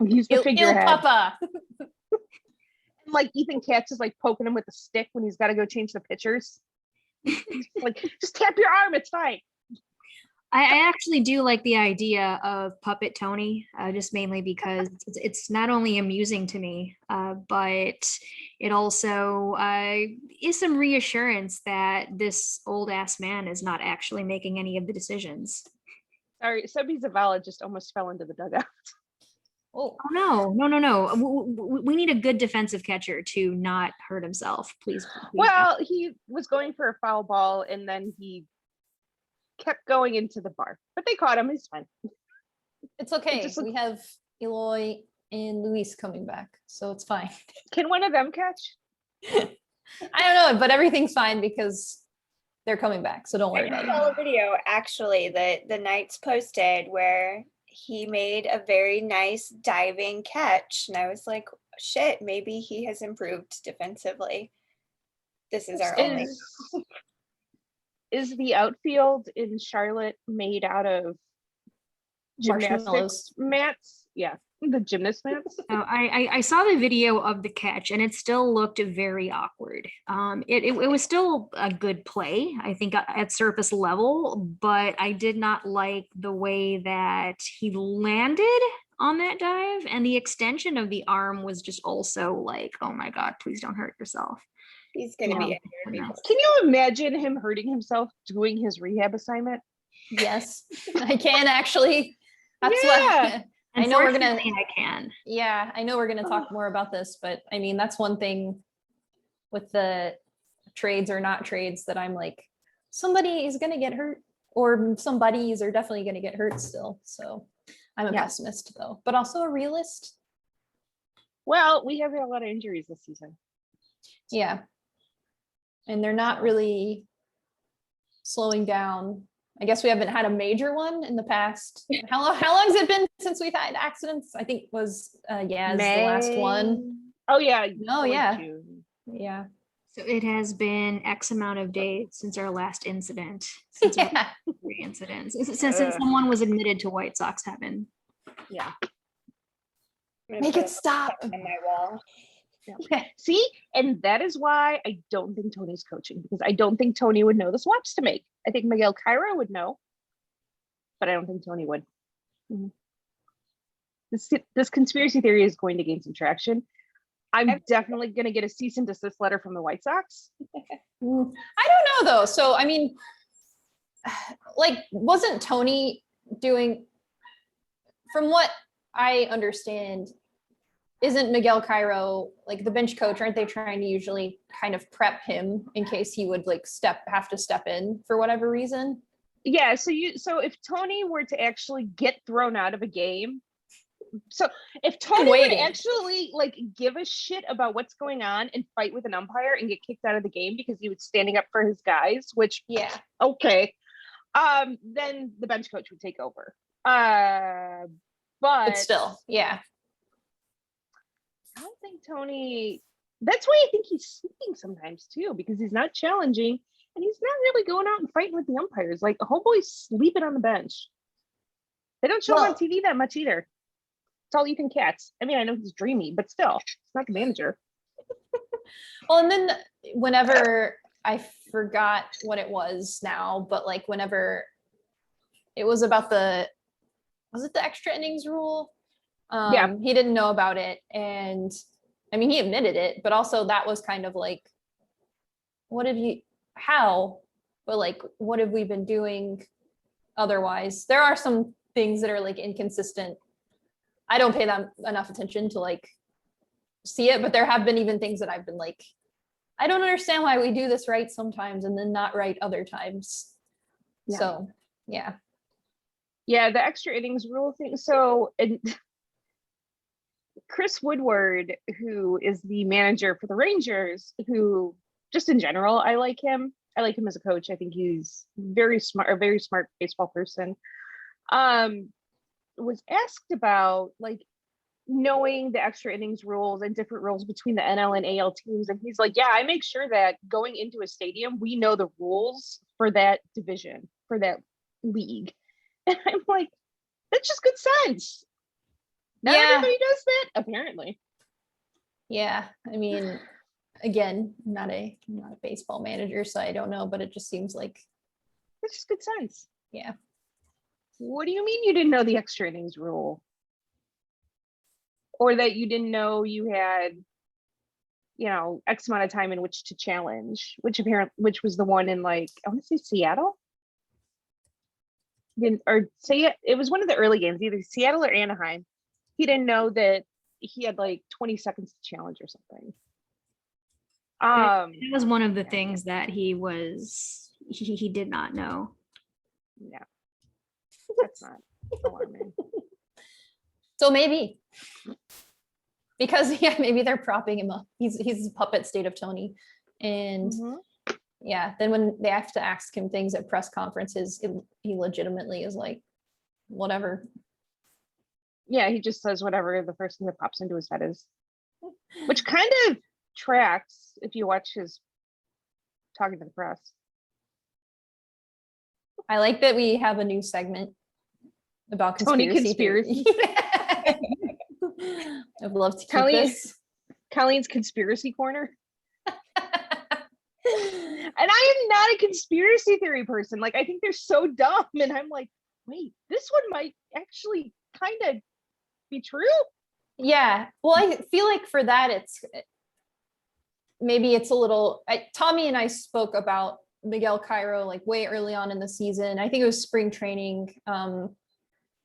He's the Il figurehead. Papa. Like Ethan Katz is like poking him with a stick when he's got to go change the pitchers. Like, just tap your arm, it's fine. I actually do like the idea of Puppet Tony, just mainly because it's not only amusing to me, but it also is some reassurance that this old ass man is not actually making any of the decisions. Sorry, Sebi Zavala just almost fell into the dugout. Oh, No. We need a good defensive catcher to not hurt himself, please. Well, he was going for a foul ball and then he kept going into the bar, but they caught him. He's fine. it's okay. We have Eloy and Luis coming back, so it's fine. Can one of them catch? I don't know, but everything's fine because they're coming back, so don't worry I about saw it. a video actually that the Knights posted where he made a very nice diving catch, and I was like, shit, maybe he has improved defensively. This is our only. Is the outfield in Charlotte made out of gymnastics Marshmallows. mats? Yeah, the gymnast mats. I saw the video of the catch and it still looked very awkward. It was still a good play, I think, at surface level, but I did not like the way that he landed on that dive, and the extension of the arm was just also like, oh my God, please don't hurt yourself. He's gonna be No. injured before. Can you imagine him hurting himself doing his rehab assignment? Yes, I can actually. That's Yeah. what I know we're gonna. Unfortunately, I can. Yeah, I know we're gonna talk more about this, but I mean that's one thing with the trades or not trades that I'm like, somebody is gonna get hurt, or some buddies are definitely gonna get hurt still. So I'm a Yeah. pessimist though, but also a realist. Well, we have had a lot of injuries this season. Yeah. And they're not really slowing down. I guess we haven't had a major one in the past. How long has it been since we've had accidents? I think was it's the last one. Oh yeah. Oh, like yeah. June. Yeah. So it has been X amount of days since our last incident. Since our Yeah. three incidents. Since someone was admitted to White Sox heaven. Yeah. I'm gonna Make put it stop. on my wall. See, and that is why I don't think Tony's coaching, because I don't think Tony would know the swaps to make. I think Miguel Cairo would know, but I don't think Tony would. Mhm. This conspiracy theory is going to gain some traction. I'm definitely going to get a cease and desist letter from the White Sox. I don't know though. So I mean, like, wasn't Tony doing, from what I understand, isn't Miguel Cairo like the bench coach? Aren't they trying to usually kind of prep him in case he would like have to step in for whatever reason? Yeah, so if Tony were to actually get thrown out of a game, so if Tony would waiting. actually like give a shit about what's going on and fight with an umpire and get kicked out of the game because he was standing up for his guys, which Yeah. okay, then the bench coach would take over. But still, yeah. I don't think Tony, that's why I think he's sleeping sometimes too, because he's not challenging and he's not really going out and fighting with the umpires. Like a homeboy's sleeping on the bench. They don't show him on TV that much either. It's all Ethan Katz. I mean, I know he's dreamy, but still, it's not the manager. Well, and then whenever I forgot what it was now, but like whenever it was about was it the extra innings rule? Yeah. He didn't know about it. And I mean, he admitted it, but also that was kind of like, what have you, how, but like, what have we been doing otherwise? There are some things that are like inconsistent. I don't pay them enough attention to like see it, but there have been even things that I've been like, I don't understand why we do this right sometimes and then not right other times. Yeah. So, yeah. Yeah, the extra innings rule thing. So, and Chris Woodward, who is the manager for the Rangers, who just in general, I like him. I like him as a coach. I think he's a very smart baseball person. Was asked about like knowing the extra innings rules and different rules between the NL and AL teams. And he's like, yeah, I make sure that going into a stadium, we know the rules for that division, for that league. And I'm like, that's just good sense. Not everybody does that, apparently. Yeah. I mean, again, I'm not a baseball manager, so I don't know, but it just seems like It's just good sense. Yeah. What do you mean you didn't know the extra innings rule? Or that you didn't know you had, X amount of time in which to challenge, which was the one in like, I want to say Seattle? It was one of the early games, either Seattle or Anaheim. He didn't know that he had like 20 seconds to challenge or something. That was one of the things that he did not know. Yeah. That's not alarming. So maybe because maybe they're propping him up. He's a puppet state of Tony. And yeah, then when they have to ask him things at press conferences, he legitimately is like, whatever. Yeah, he just says whatever the first thing that pops into his head is, which kind of tracks if you watch his talking to the press. I like that we have a new segment about Tony conspiracy. I'd love to keep this. Colleen's conspiracy corner. And I am not a conspiracy theory person. Like, I think they're so dumb. And I'm like, wait, this one might actually kind of be true. Yeah. Well, I feel like for that, maybe it's a little, Tommy and I spoke about Miguel Cairo like way early on in the season. I think it was spring training. I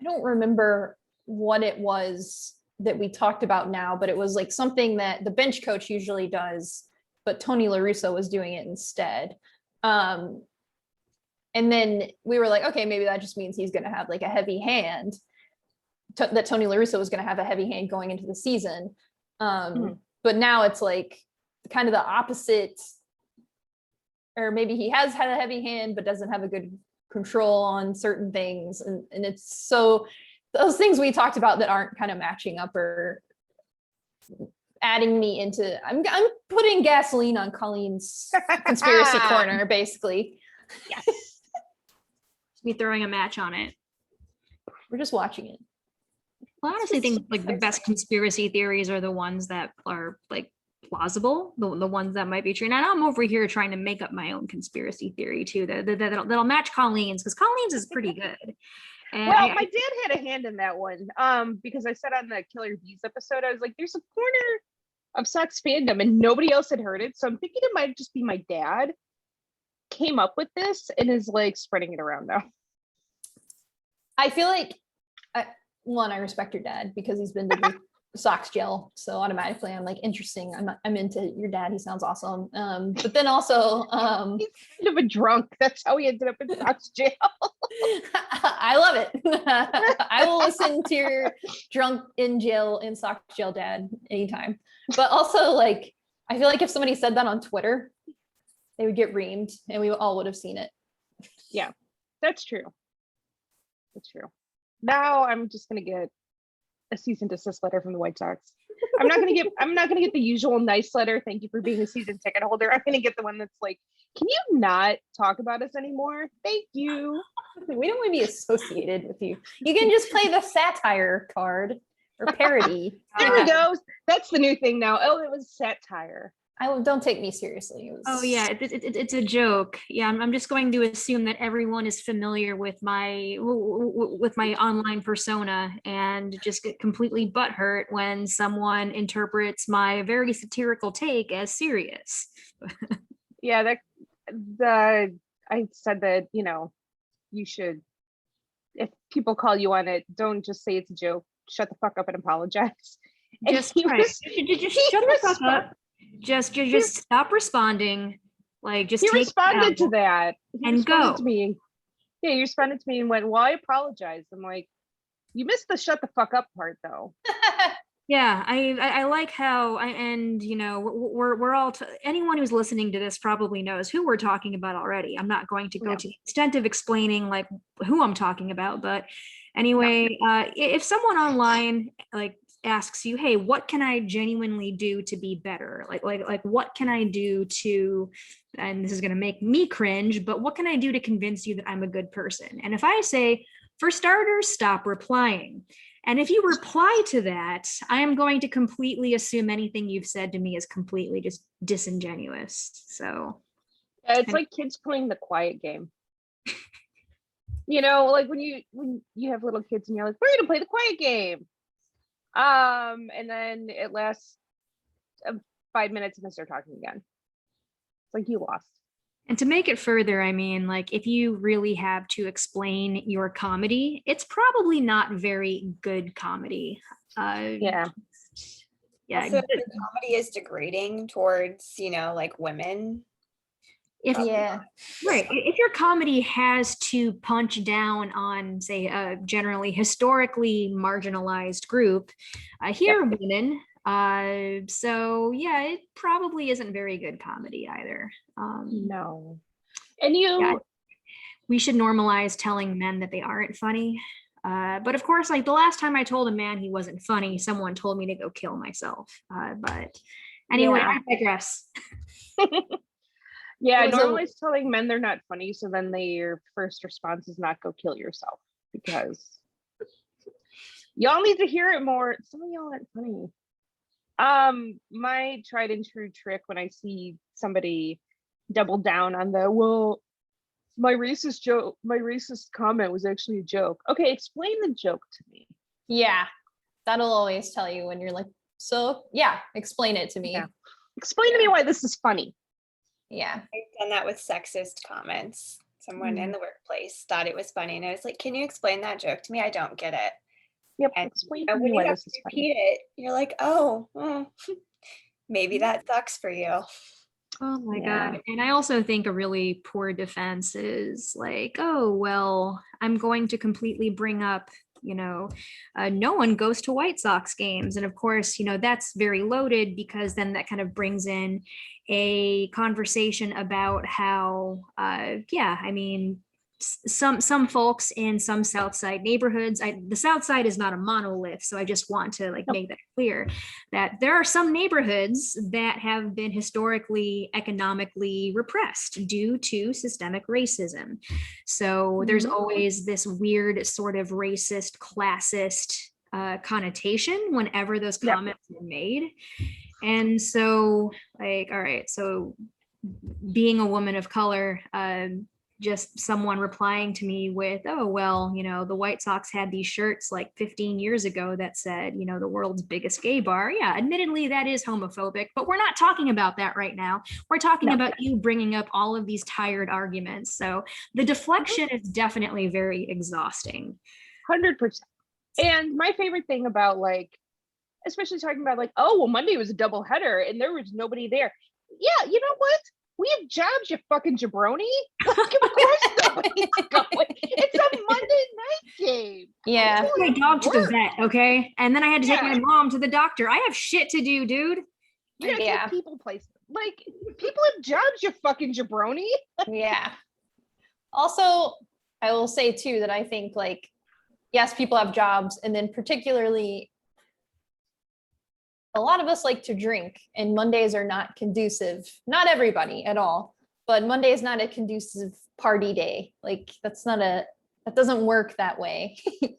don't remember what it was that we talked about now, but it was like something that the bench coach usually does, but Tony La Russa was doing it instead. And then we were like, okay, maybe that just means he's going to have like a heavy hand, that Tony La Russa was going to have a heavy hand going into the season. But now it's like kind of the opposite, or maybe he has had a heavy hand, but doesn't have a good control on certain things. And it's so those things we talked about that aren't kind of matching up or adding me into, I'm putting gasoline on Colleen's conspiracy corner, basically. Yes. Me throwing a match on it. We're just watching it. Well, I honestly think like the best conspiracy theories are the ones that are like plausible, the ones that might be true. And I'm over here trying to make up my own conspiracy theory too, that'll match Colleen's, because Colleen's is pretty good. And well, my dad had a hand in that one, because I said on the Killer Bees episode, I was like, there's a corner of Sox fandom and nobody else had heard it. So I'm thinking it might just be my dad came up with this and is like spreading it around now. I feel like, one, I respect your dad because he's been to the Sox jail. So automatically I'm like, interesting. I'm into your dad. He sounds awesome. But then also, he's kind of a drunk. That's how he ended up in Sox jail. I love it. I will listen to your drunk in jail, in Sox jail dad anytime. But also, like, I feel like if somebody said that on Twitter, they would get reamed and we all would have seen it. Yeah, that's true. That's true. Now I'm just gonna get a cease and desist letter from the White Sox. I'm not gonna get the usual nice letter, thank you for being a season ticket holder. I'm gonna get the one that's like, can you not talk about us anymore? Thank you. We don't want to be associated with you. You can just play the satire card or parody. There we go. That's the new thing now. Oh, it was satire. Don't take me seriously. Oh yeah, it's a joke. Yeah, I'm just going to assume that everyone is familiar with my online persona and just get completely butthurt when someone interprets my very satirical take as serious. Yeah, I said that, you should, if people call you on it, don't just say it's a joke. Shut the fuck up and apologize. And Just shut the fuck up. Just stop responding. Like, just he take responded to that. He and responded go. to me. Yeah, he responded to me and went, well, I apologize. I'm like, you missed the shut the fuck up part though. Yeah, I like how we're all anyone who's listening to this probably knows who we're talking about already. I'm not going to go to the extent of explaining like who I'm talking about, but anyway, if someone online like asks you, hey, what can I genuinely do to be better? Like what can I do to, and this is going to make me cringe, but what can I do to convince you that I'm a good person? And if I say, for starters, stop replying. And if you reply to that, I am going to completely assume anything you've said to me is completely just disingenuous. So yeah, it's like kids playing the quiet game. Like when you have little kids and you're like, we're gonna play the quiet game. And then it lasts 5 minutes and then start talking again. It's like you lost. And to make it further, I mean, like, if you really have to explain your comedy, it's probably not very good comedy. Yeah. Also, the comedy is degrading towards, like women. Right. If your comedy has to punch down on, say, a generally historically marginalized group, women. So yeah, it probably isn't very good comedy either. No. And we should normalize telling men that they aren't funny. But of course, like the last time I told a man he wasn't funny, someone told me to go kill myself. But anyway, I digress. Yeah, normally it's telling men they're not funny, so then your first response is not go kill yourself, because y'all need to hear it more. Some of y'all aren't funny. My tried and true trick when I see somebody double down on my racist comment was actually a joke. Okay, explain the joke to me. Yeah, that'll always tell you when you're like, so yeah, explain it to me. Yeah. Explain to me why this is funny. Yeah. I've done that with sexist comments. Someone in the workplace thought it was funny, and I was like, "Can you explain that joke to me? I don't get it." Yep. And Explain when to me you why have this to is repeat funny. it, you're like, "Oh, maybe that sucks for you." Oh my Yeah. God. And I also think a really poor defense is like, oh, well, I'm going to completely bring up, no one goes to White Sox games. And of course, that's very loaded because then that kind of brings in a conversation about how, some folks in some South Side neighborhoods, the South Side is not a monolith. So I just want to make that clear that there are some neighborhoods that have been historically economically repressed due to systemic racism. So there's always this weird sort of racist, classist connotation whenever those comments are made. And so all right, so being a woman of color, just someone replying to me with, oh, well, the White Sox had these shirts like 15 years ago that said, the world's biggest gay bar. Yeah, admittedly, that is homophobic, but we're not talking about that right now. We're talking about you bringing up all of these tired arguments. So the deflection is definitely very exhausting. 100%. And my favorite thing about especially talking about oh, well, Monday was a double header and there was nobody there. Yeah, you know what? We have jobs, you fucking jabroni. Of course nobody's going. It's a Monday night game. Yeah. I took my dog to the vet, okay? And then I had to take my mom to the doctor. I have shit to do, dude. You know, it's people places. People have jobs, you fucking jabroni. Yeah. Also, I will say too that I think yes, people have jobs, and then particularly a lot of us like to drink, and Mondays are not conducive. Not everybody at all, but Monday is not a conducive party day. That doesn't work that way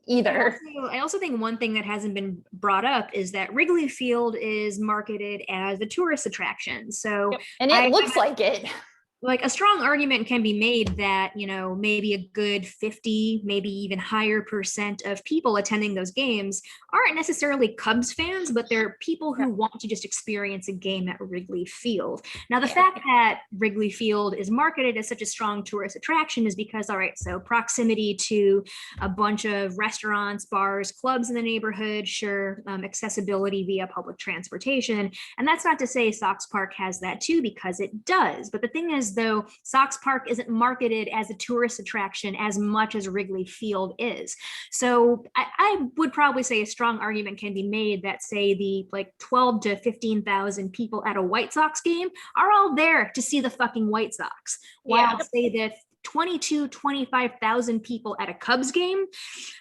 either. I also think one thing that hasn't been brought up is that Wrigley Field is marketed as a tourist attraction. So, and it looks like it. A strong argument can be made that, maybe a good 50, maybe even higher % of people attending those games aren't necessarily Cubs fans, but they're people who want to just experience a game at Wrigley Field. Now, the fact that Wrigley Field is marketed as such a strong tourist attraction is because, all right, so proximity to a bunch of restaurants, bars, clubs in the neighborhood, sure, accessibility via public transportation. And that's not to say Sox Park has that too, because it does. But the thing is, though, Sox Park isn't marketed as a tourist attraction as much as Wrigley Field is. So I would probably say a strong argument can be made that, say, the 12 to 15,000 people at a White Sox game are all there to see the fucking White Sox. While say that 25,000 people at a Cubs game,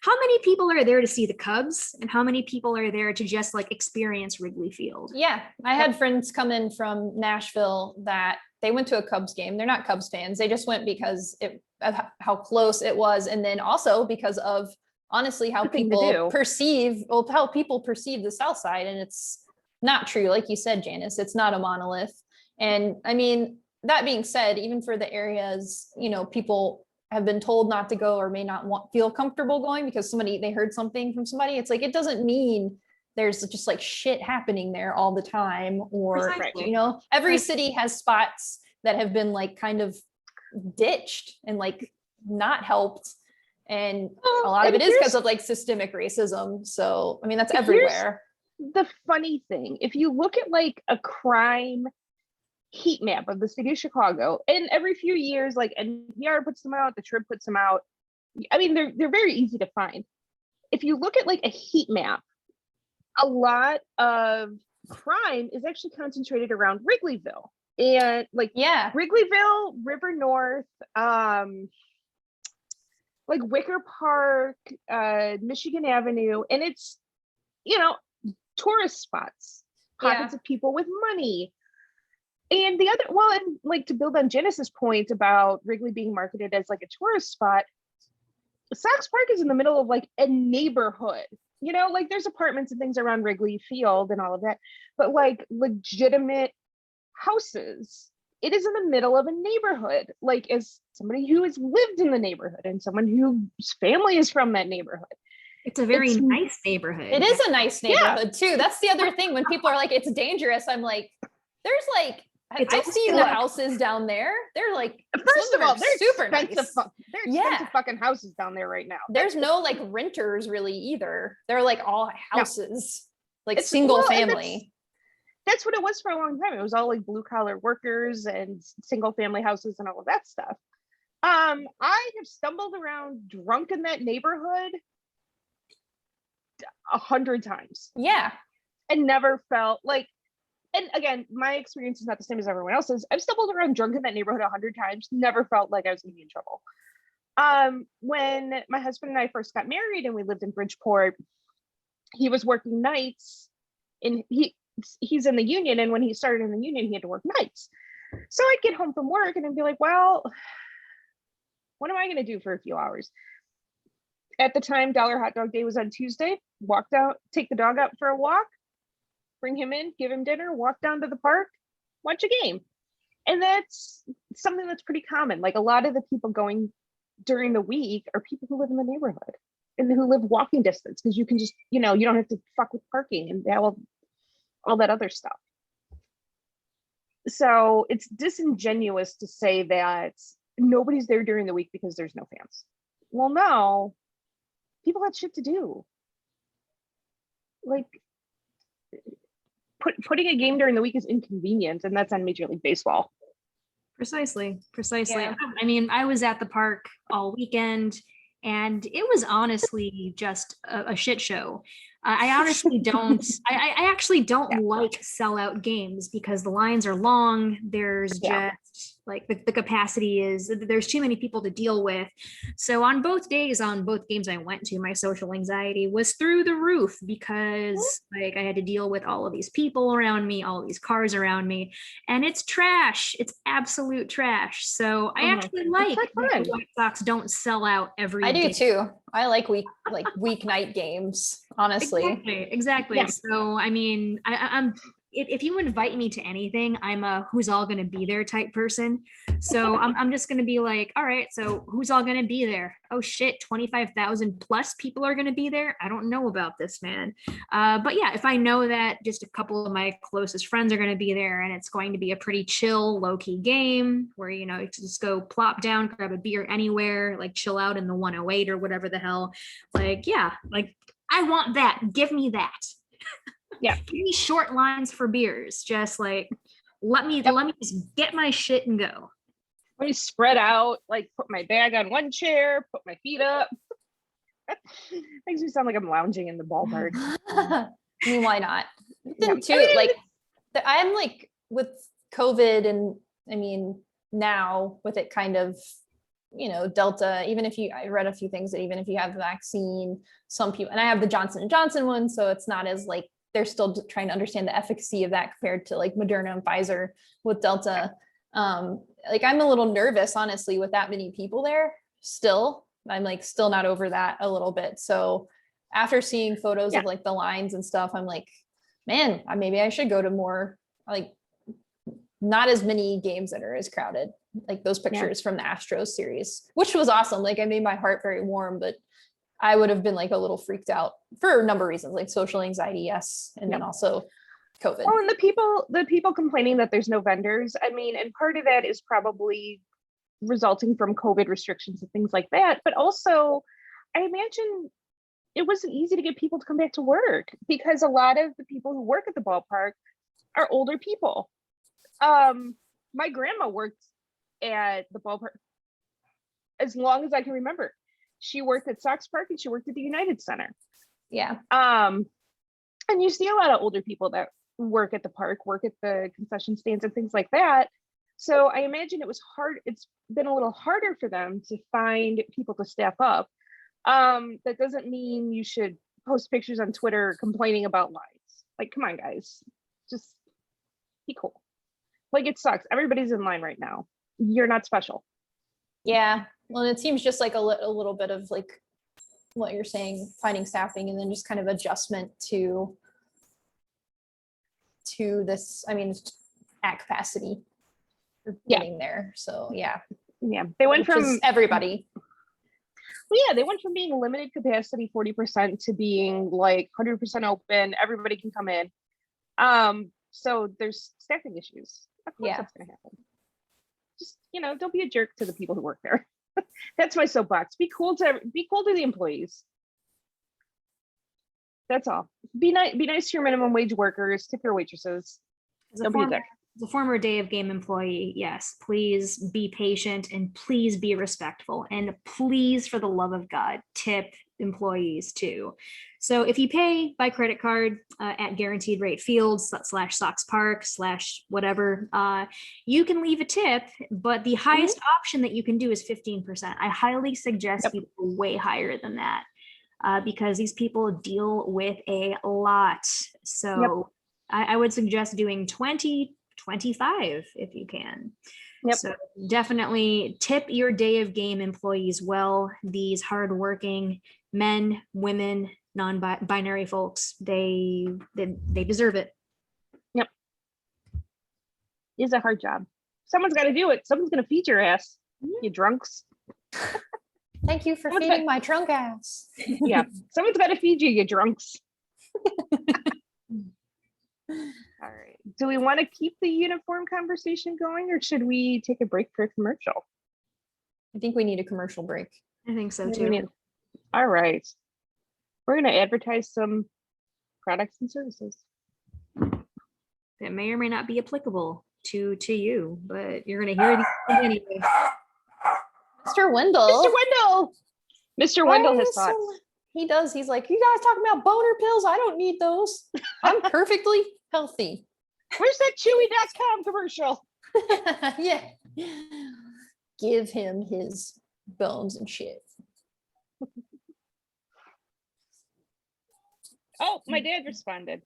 how many people are there to see the Cubs and how many people are there to just experience Wrigley Field? Yeah, I had friends come in from Nashville that they went to a Cubs game. They're not Cubs fans. They just went because of how close it was. And then also because of honestly how people perceive the South Side. And it's not true. Like you said, Janice, it's not a monolith. And I mean, that being said, even for the areas, people have been told not to go or may not feel comfortable going because they heard something from somebody. It's it doesn't mean there's just shit happening there all the time, or every city has spots that have been kind of ditched and not helped, and a lot of it is because of systemic racism. So I mean, that's everywhere. The funny thing, if you look at a crime heat map of the city of Chicago, and every few years NPR puts them out, the Trib puts them out. I mean, they're very easy to find. If you look at a heat map, a lot of crime is actually concentrated around Wrigleyville and Wrigleyville, River North, Wicker Park, Michigan Avenue, and it's tourist spots, pockets of people with money. And the other, and to build on Janice's point about Wrigley being marketed as a tourist spot, Sox Park is in the middle of a neighborhood. There's apartments and things around Wrigley Field and all of that, but legitimate houses. It is in the middle of a neighborhood. As somebody who has lived in the neighborhood and someone whose family is from that neighborhood, It's a very It's- nice neighborhood. It is a nice neighborhood too. That's the other thing. When people are like, it's dangerous, I'm like, there's like, It's I've seen the houses down there. They're like, First of all, there's super expensive, nice. they're Yeah. expensive fucking houses down there right now. There's no like renters really either. They're like all houses, like It's- single well, and family. That's what it was for a long time. It was all like blue collar workers and single family houses and all of that stuff. I have stumbled around drunk in that neighborhood 100 times Yeah. and never felt like, and again, my experience is not the same as everyone else's. I've stumbled around drunk in that neighborhood 100 times, never felt like I was gonna be in trouble. When my husband and I first got married and we lived in Bridgeport, he was working nights and he's in the union, and when he started in the union, he had to work nights. So I'd get home from work and I'd be like, well, what am I gonna do for a few hours? At the time, Dollar Hot Dog Day was on Tuesday. Walked out, take the dog out for a walk, bring him in, give him dinner, walk down to the park, watch a game. And that's something that's pretty common. Like a lot of the people going during the week are people who live in the neighborhood and who live walking distance, because you can just, you don't have to fuck with parking and all that other stuff. So it's disingenuous to say that nobody's there during the week because there's no fans. Well, no, people got shit to do. Like putting a game during the week is inconvenient, and that's on Major League Baseball. Precisely. Yeah. I mean, I was at the park all weekend, and it was honestly just a shit show. I honestly don't. I actually don't like sellout games because the lines are long. There's just like the capacity is, there's too many people to deal with. So on both days, on both games I went to, my social anxiety was through the roof because like I had to deal with all of these people around me, all these cars around me, and it's trash. It's absolute trash. So I actually like that the White Sox don't sell out every I do game. too. I like weeknight games, honestly. Exactly. Yeah. So I mean, I'm if you invite me to anything, I'm a who's all going to be there type person. So I'm just going to be like, all right, so who's all going to be there? Oh shit, 25,000 plus people are going to be there. I don't know about this, man. But yeah, if I know that just a couple of my closest friends are going to be there and it's going to be a pretty chill, low key game where, you just go plop down, grab a beer anywhere, like chill out in the 108 or whatever the hell. Like, yeah, like I want that. Give me that. Yeah. Give me short lines for beers. Just like let me just get my shit and go. Let me spread out, like put my bag on one chair, put my feet up. Makes me sound like I'm lounging in the ballpark. I mean, why not? Yeah. Then too, like I'm like with COVID, and I mean now with it kind of, Delta, even if I read a few things that even if you have the vaccine, some people, and I have the Johnson & Johnson one, so it's not as like, they're still trying to understand the efficacy of that compared to like Moderna and Pfizer with Delta. Like I'm a little nervous, honestly, with that many people there still. I'm like still not over that a little bit. So after seeing photos of like the lines and stuff, I'm like, man, maybe I should go to more, like not as many games that are as crowded, like those pictures from the Astros series, which was awesome. Like I made my heart very warm, but I would have been like a little freaked out for a number of reasons, like social anxiety, yes, and then also COVID. Oh, and the people complaining that there's no vendors. I mean, and part of that is probably resulting from COVID restrictions and things like that. But also, I imagine it wasn't easy to get people to come back to work because a lot of the people who work at the ballpark are older people. My grandma worked at the ballpark as long as I can remember. She worked at Sox Park and she worked at the United Center. Yeah. And you see a lot of older people that work at the park, work at the concession stands and things like that. So I imagine it was hard. It's been a little harder for them to find people to staff up. That doesn't mean you should post pictures on Twitter complaining about lines. Like, come on, guys, just be cool. Like, it sucks. Everybody's in line right now. You're not special. Yeah. Well, it seems just like a little bit of like what you're saying, finding staffing, and then just kind of adjustment to this, I mean, at capacity for getting there. So yeah. Yeah. They went from everybody. Well, yeah, they went from being limited capacity 40% to being like 100% open. Everybody can come in. So there's staffing issues. Of course, Yeah. that's gonna happen. Just don't be a jerk to the people who work there. That's my soapbox. Be cool to the employees. That's all. Be nice to your minimum wage workers. Tip your waitresses. Don't be a dick. As a former Day of Game employee, yes, please be patient and please be respectful. And please, for the love of God, tip employees too. So if you pay by credit card at Guaranteed Rate Fields / Sox Park / whatever, you can leave a tip, but the highest option that you can do is 15%. I highly suggest you go way higher than that because these people deal with a lot. So I would suggest doing 20, 25 if you can. So definitely tip your Day of Game employees well. These hardworking men, women, non-binary folks, they deserve it. Yep. It's a hard job. Someone's got to do it. Someone's going to feed your ass, you drunks. Thank you for feeding my drunk ass. Yeah. Someone's got to feed you, you drunks. All right. Do we want to keep the uniform conversation going or should we take a break for a commercial? I think we need a commercial break. I think so too. All right. We're going to advertise some products and services that may or may not be applicable to you, but you're going to hear these anyway. Mr. Wendell. Mr. Wendell. Mr. Wendell has thoughts. He does. He's like, you guys talking about boner pills? I don't need those. I'm perfectly healthy. Where's that Chewy.com commercial? Yeah. Give him his bones and shit. Oh, my dad responded.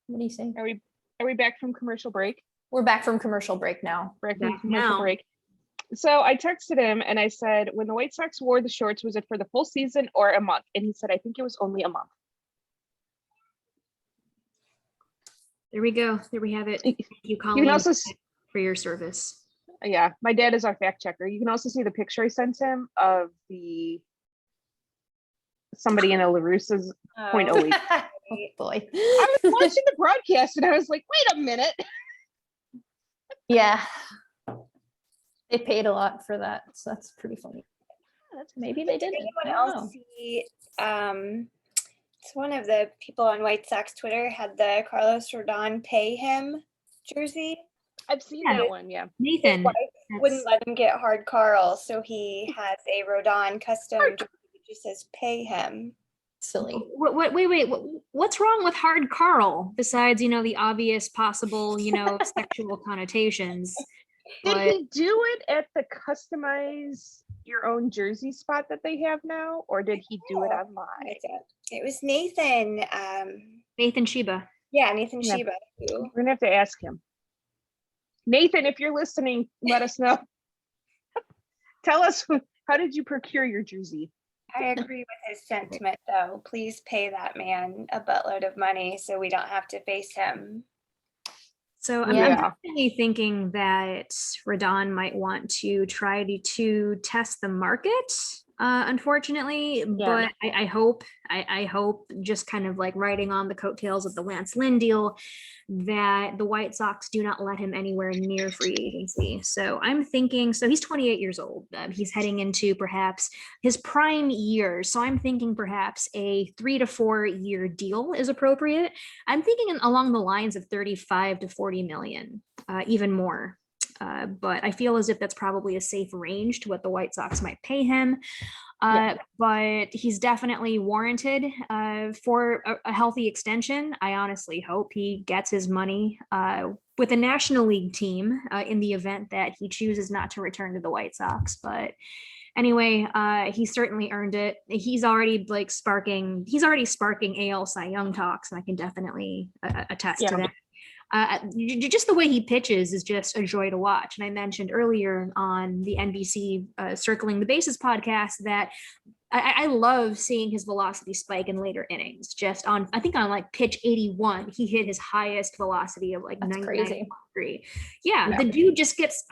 What do you say? Are we back from commercial break? We're back from commercial break now. Break. So I texted him and I said, when the White Sox wore the shorts, was it for the full season or a month? And he said, I think it was only a month. There we go. There we have it. Thank you, Colleen, you can also for your service. Yeah, my dad is our fact checker. You can also see the picture I sent him of somebody in a LaRoches .08. Oh boy. I was watching the broadcast and I was like, wait a minute. Yeah. They paid a lot for that. So that's pretty funny. Maybe they didn't. Anyone else see it's one of the people on White Sox Twitter had the Carlos Rodon pay him jersey. I've seen that one, yeah. Nathan His wife wouldn't let him get hard Carl, so he has a Rodon custom jersey that just says pay him. Silly. Wait, what's wrong with hard Carl besides, the obvious possible, sexual connotations? Did he do it at the customize your own jersey spot that they have now, or did he do it online? It was Nathan. Nathan Sheba. Yeah, Nathan Yeah. Sheba. We're gonna have to ask him. Nathan, if you're listening, let us know. Tell us, how did you procure your jersey? I agree with his sentiment, though. Please pay that man a buttload of money so we don't have to face him. So I'm definitely thinking that Rodon might want to try to test the market, unfortunately, but I hope just kind of like riding on the coattails of the Lance Lynn deal that the White Sox do not let him anywhere near free agency. So I'm thinking, so he's 28 years old. He's heading into perhaps his prime years. So I'm thinking perhaps a 3 to 4 year deal is appropriate. I'm thinking along the lines of 35 to 40 million, even more. But I feel as if that's probably a safe range to what the White Sox might pay him. But he's definitely warranted for a healthy extension. I honestly hope he gets his money with a National League team in the event that he chooses not to return to the White Sox. But anyway, he certainly earned it. He's already sparking AL Cy Young talks, and I can definitely attest to that. Just the way he pitches is just a joy to watch. And I mentioned earlier on the NBC Circling the Bases podcast that I love seeing his velocity spike in later innings. Just on, I think on like pitch 81, he hit his highest velocity of like That's 99.3. Yeah, Yeah. the dude just gets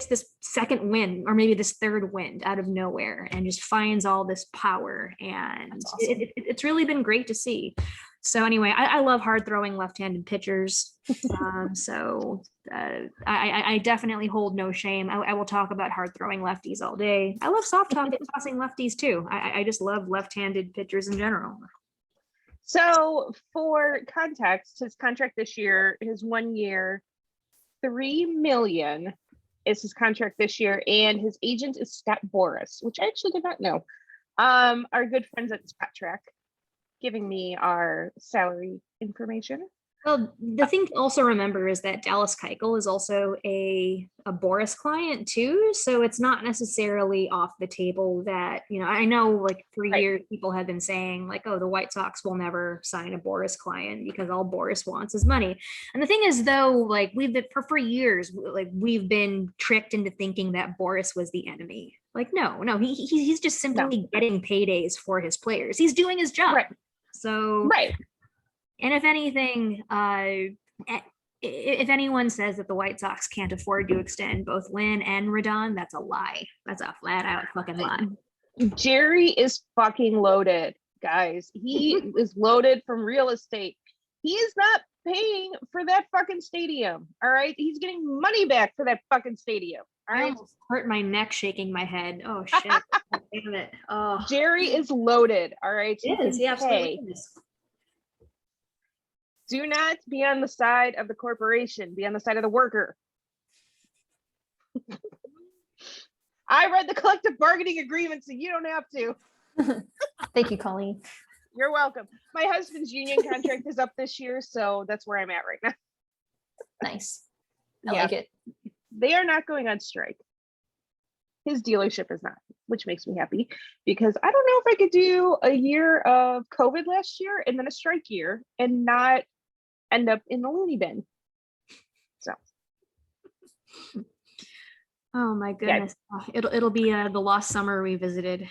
this second wind, or maybe this third wind out of nowhere, and just finds all this power. And That's awesome. it's really been great to see. So anyway, I love hard throwing left-handed pitchers. I definitely hold no shame. I will talk about hard throwing lefties all day. I love tossing lefties too. I just love left-handed pitchers in general. So for context, his contract this year, his 1 year, $3 million is his contract this year, and his agent is Scott Boras, which I actually did not know. Our good friends at Spot Track giving me our salary information. Well, the thing to also remember is that Dallas Keuchel is also a Boris client too, so it's not necessarily off the table that, you know, I know like for years people have been saying like, oh, the White Sox will never sign a Boris client because all Boris wants is money. And the thing is though, like we've been for years, like we've been tricked into thinking that Boris was the enemy. Like, no, he's just simply getting paydays for his players. He's doing his job. Right. So right. And if anything, if anyone says that the White Sox can't afford to extend both Lynn and Rodon, that's a lie. That's a flat out fucking lie. Jerry is fucking loaded, guys. He is loaded from real estate. He is not paying for that fucking stadium. All right. He's getting money back for that fucking stadium. All I right. almost hurt my neck shaking my head. Oh shit. Damn it. Oh, Jerry is loaded. All right. it is. He absolutely is. Do not be on the side of the corporation. Be on the side of the worker. I read the collective bargaining agreement, so you don't have to. Thank you, Colleen. You're welcome. My husband's union contract is up this year, so that's where I'm at right now. Nice. I Yeah. like it. They are not going on strike. His dealership is not, which makes me happy because I don't know if I could do a year of COVID last year and then a strike year and not end up in the loony bin. So. Oh my goodness. It'll be the lost summer revisited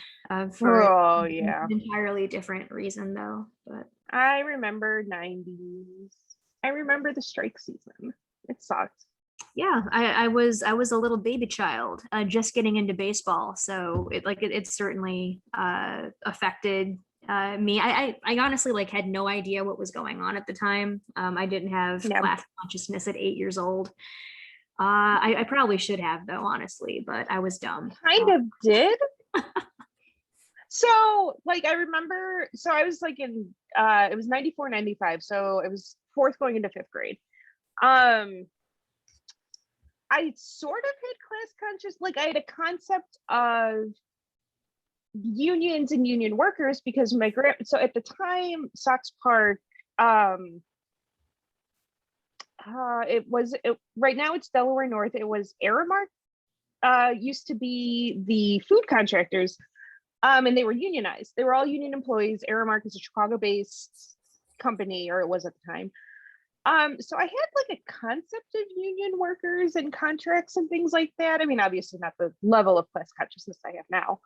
for an entirely different reason though. But I remember 90s. I remember the strike season. It sucked. Yeah, I was a little baby child just getting into baseball, so it certainly affected me. I honestly like had no idea what was going on at the time. I didn't have class consciousness at 8 years old. I probably should have though, honestly, but I was dumb. Kind of did. So like I remember, so I was like in it was 94, 95, so it was fourth going into fifth grade. I sort of had class conscious, like I had a concept of unions and union workers because so at the time Sox Park, right now it's Delaware North. It was Aramark, used to be the food contractors, and they were unionized. They were all union employees. Aramark is a Chicago-based company, or it was at the time. So I had like a concept of union workers and contracts and things like that. I mean, obviously not the level of class consciousness I have now.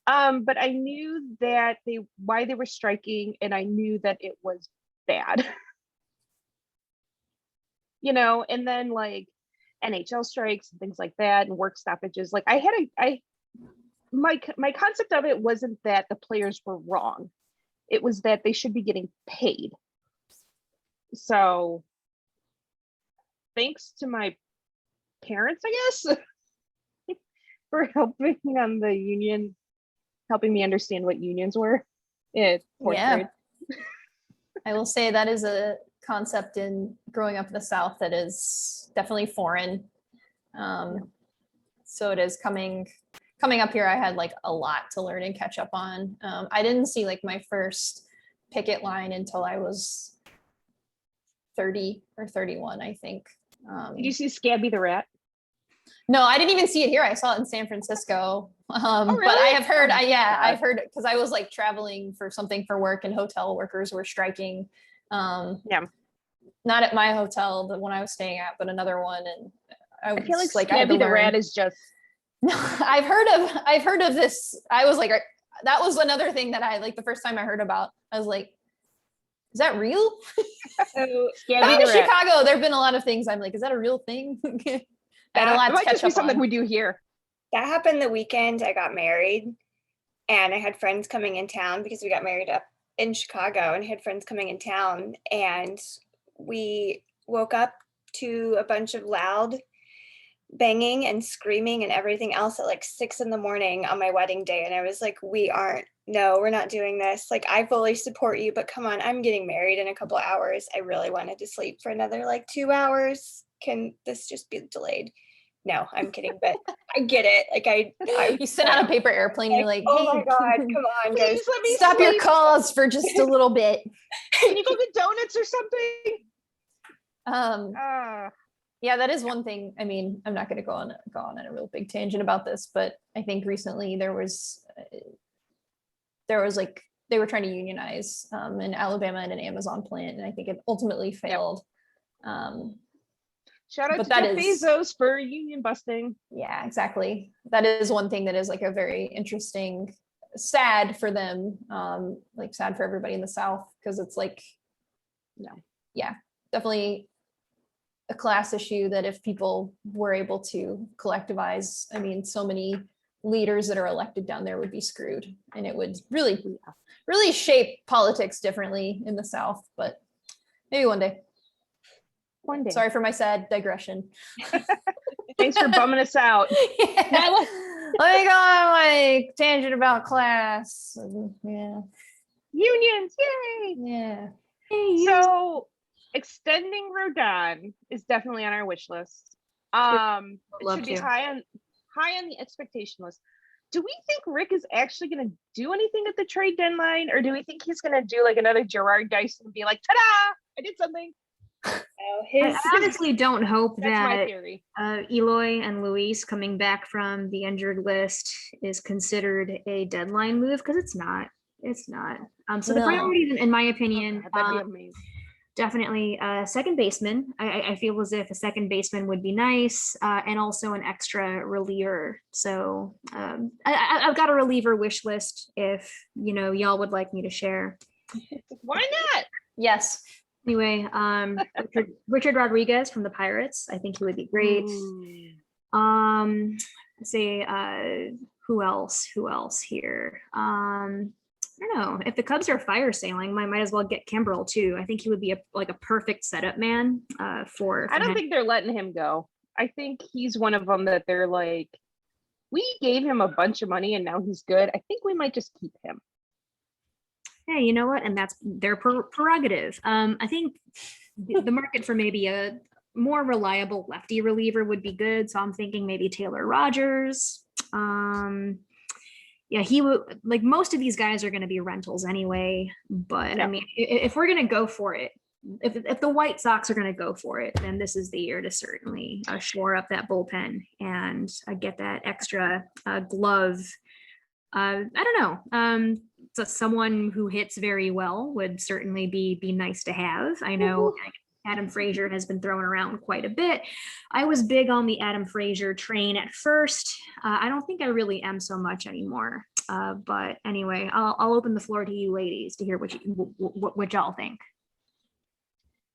But I knew that why they were striking, and I knew that it was bad. You know, and then like NHL strikes and things like that and work stoppages. Like my concept of it wasn't that the players were wrong. It was that they should be getting paid. So thanks to my parents, I guess, for helping on the union, helping me understand what unions were. Fourth grade. I will say that is a concept in growing up in the South that is definitely foreign. So it is coming up here. I had like a lot to learn and catch up on. I didn't see like my first picket line until I was 30 or 31, I think. Did you see Scabby the Rat? No, I didn't even see it here. I saw it in San Francisco. Really? But I have heard, I've heard, because I was like traveling for something for work and hotel workers were striking. Not at my hotel, the one I was staying at, but another one. And I feel like I had to Scabby the learn. Rat is just I've heard of this. I was like, that was another thing that I like the first time I heard about. I was like, is that real? So Coming to Chicago, there have been a lot of things. I'm like, is that a real thing? I had a lot That to might catch just be up something on. we do here. That happened the weekend I got married, and I had friends coming in town because we got married up in Chicago, and I had friends coming in town, and we woke up to a bunch of loud banging and screaming and everything else at like 6 a.m. on my wedding day. And I was like, we're not doing this. Like, I fully support you, but come on, I'm getting married in a couple of hours. I really wanted to sleep for another like 2 hours. Can this just be delayed? No, I'm kidding, but I get it. Like You sit on a paper airplane, you're like, oh hey, my God, come on, guys. Please let me stop your sleep. calls for just a little bit. Can you go get donuts or something? Yeah, that is one thing. I mean, I'm not going to go on a real big tangent about this, but I think recently there was like they were trying to unionize in Alabama and an Amazon plant, and I think it ultimately failed. Shout out But to that Jeff is- Bezos for union busting. Yeah, exactly. That is one thing that is like a very interesting, sad for them, like sad for everybody in the South, because it's like, yeah, definitely a class issue that if people were able to collectivize, I mean, so many leaders that are elected down there would be screwed, and it would really shape politics differently in the South, but maybe one day. One day. Sorry for my sad digression. Thanks for bumming us out. Let me go on my tangent about class. Yeah. Unions, yay! Yeah. So extending Rodon is definitely on our wish list. It Love should be to. high on the expectation list. Do we think Rick is actually going to do anything at the trade deadline, or do we think he's going to do like another Gerard Dyson and be like, "Ta-da! I did something." I honestly don't hope That's my that theory. Eloy and Luis coming back from the injured list is considered a deadline move, because it's not. It's not. So the No. priorities, in my opinion, Oh, that'd be amazing. definitely second baseman. I feel as if a second baseman would be nice, and also an extra reliever. So I've got a reliever wish list if y'all would like me to share. Why not? Yes. Anyway, Richard Rodriguez from the Pirates. I think he would be great. Let's see, who else here? I don't know. If the Cubs are fire sailing, I might as well get Kimbrel too. I think he would be a perfect setup man for I don't him. think they're letting him go. I think he's one of them that they're like, we gave him a bunch of money and now he's good. I think we might just keep him. Hey, you know what? And that's their prerogative. I think the market for maybe a more reliable lefty reliever would be good. So I'm thinking maybe Taylor Rogers. Yeah, he would, like, most of these guys are going to be rentals anyway. But Yeah. I mean, if we're going to go for it, if the White Sox are going to go for it, then this is the year to certainly shore up that bullpen and get that extra glove. I don't know. So someone who hits very well would certainly be nice to have. I know Adam Frazier has been thrown around quite a bit. I was big on the Adam Frazier train at first. I don't think I really am so much anymore. But anyway, I'll open the floor to you ladies to hear what y'all think.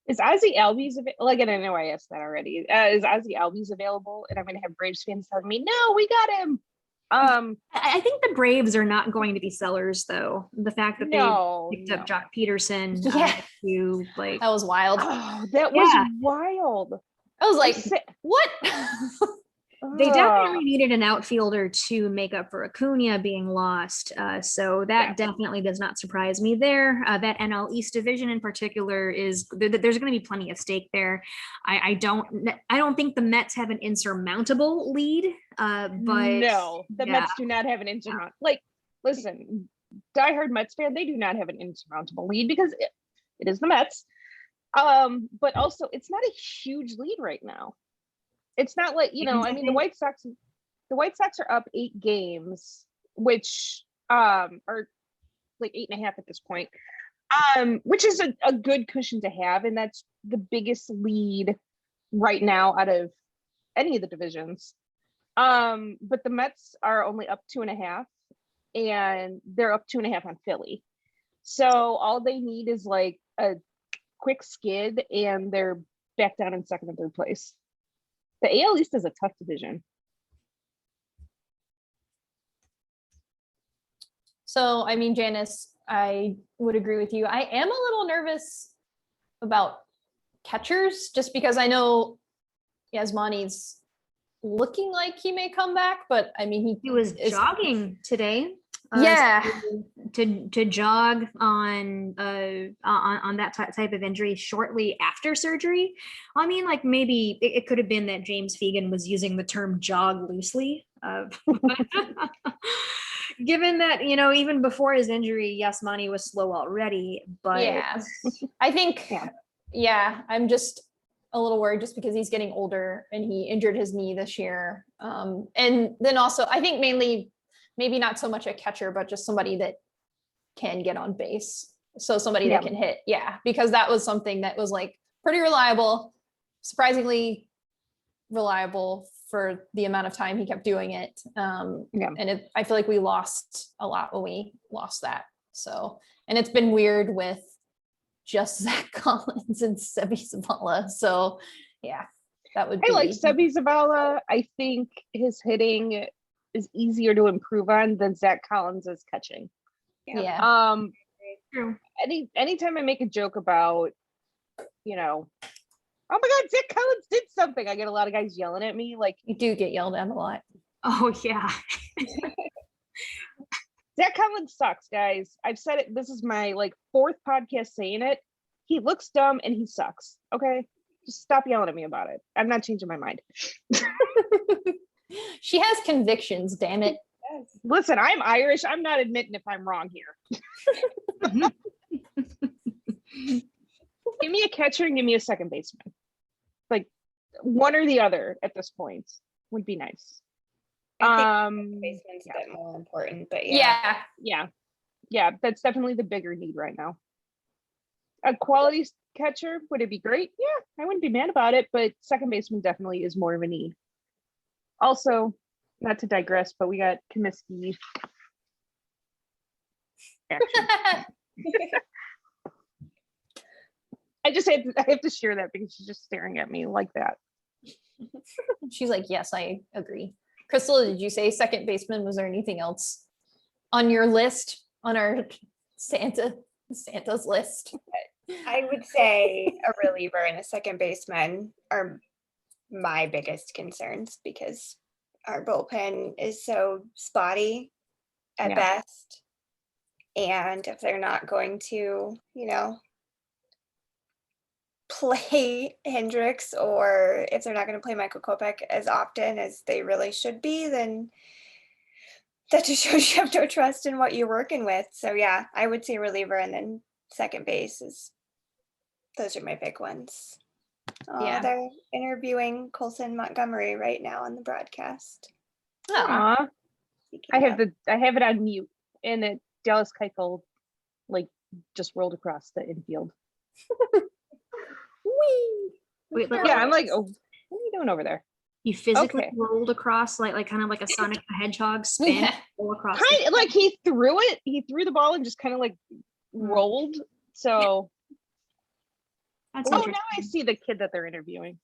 Is Ozzy Albies available? Like, I know I asked that already. Is Ozzy Albies available? And I'm going to have Braves fans telling me, no, we got him. I think the Braves are not going to be sellers, though. The fact that they picked up Jock Peterson, Yeah. to like That was wild. Oh, that was wild. I was like, what? they definitely needed an outfielder to make up for Acuna being lost. So that definitely does not surprise me there. That NL East division in particular is there's going to be plenty of stake there. I don't think the Mets have an insurmountable lead. But no, the Mets do not have an insurmountable. Like, listen, diehard Mets fan, they do not have an insurmountable lead because it is the Mets. But also, it's not a huge lead right now. It's not like, I mean, the White Sox are up 8 games, which are like 8.5 at this point, which is a good cushion to have. And that's the biggest lead right now out of any of the divisions. But the Mets are only up 2.5, and they're up 2.5 on Philly. So all they need is like a quick skid, and they're back down in second and third place. The AL East is a tough division. So, I mean, Janice, I would agree with you. I am a little nervous about catchers just because I know Yasmani's looking like he may come back, but I mean, He was jogging today. Yeah. To jog on that type of injury shortly after surgery. I mean, like maybe it could have been that James Fegan was using the term jog loosely. Given that, you know, even before his injury, Yasmani was slow already. But yeah, I think, yeah, I'm just a little worried just because he's getting older and he injured his knee this year. And then also, I think mainly, maybe not so much a catcher, but just somebody that can get on base. So somebody that can hit. Yeah, because that was something that was like pretty reliable, surprisingly reliable for the amount of time he kept doing it. And I feel like we lost a lot when we lost that. So, and it's been weird with just Zach Collins and Sebi Zavala. So yeah, that would be. I like Sebi Zavala. I think his hitting is easier to improve on than Zach Collins is catching. Yeah. Anytime I make a joke about, you know, oh my God, Zach Collins did something, I get a lot of guys yelling at me. Like, you do get yelled at a lot. Oh yeah. Zach Collins sucks, guys. I've said it. This is my like 4th podcast saying it. He looks dumb and he sucks. Okay, just stop yelling at me about it. I'm not changing my mind. She has convictions, damn it. Listen, I'm Irish. I'm not admitting if I'm wrong here. Give me a catcher and give me a second baseman. Like one or the other at this point would be nice. I think baseman's a bit more important, but yeah, that's definitely the bigger need right now. A quality catcher, would it be great? Yeah, I wouldn't be mad about it, but second baseman definitely is more of a need. Also, not to digress, but we got Comiskey action. I have to share that because she's just staring at me like that. She's like, yes, I agree. Chrystal, did you say second baseman? Was there anything else on your list, on our Santa's list? I would say a reliever and a second baseman are my biggest concerns because our bullpen is so spotty at best. And if they're not going to, you know, play Hendricks, or if they're not going to play Michael Kopech as often as they really should be, then that just shows you have no trust in what you're working with. So yeah, I would say reliever and then second base those are my big ones. They're interviewing Colson Montgomery right now on the broadcast. Aww. I have it on mute, and Dallas Keuchel like just rolled across the infield. Wait, I'm like, oh, what are you doing over there? You physically rolled across like kind of like a Sonic the Hedgehog spin across. Like he threw the ball and just kind of like rolled. So that's now I see the kid that they're interviewing.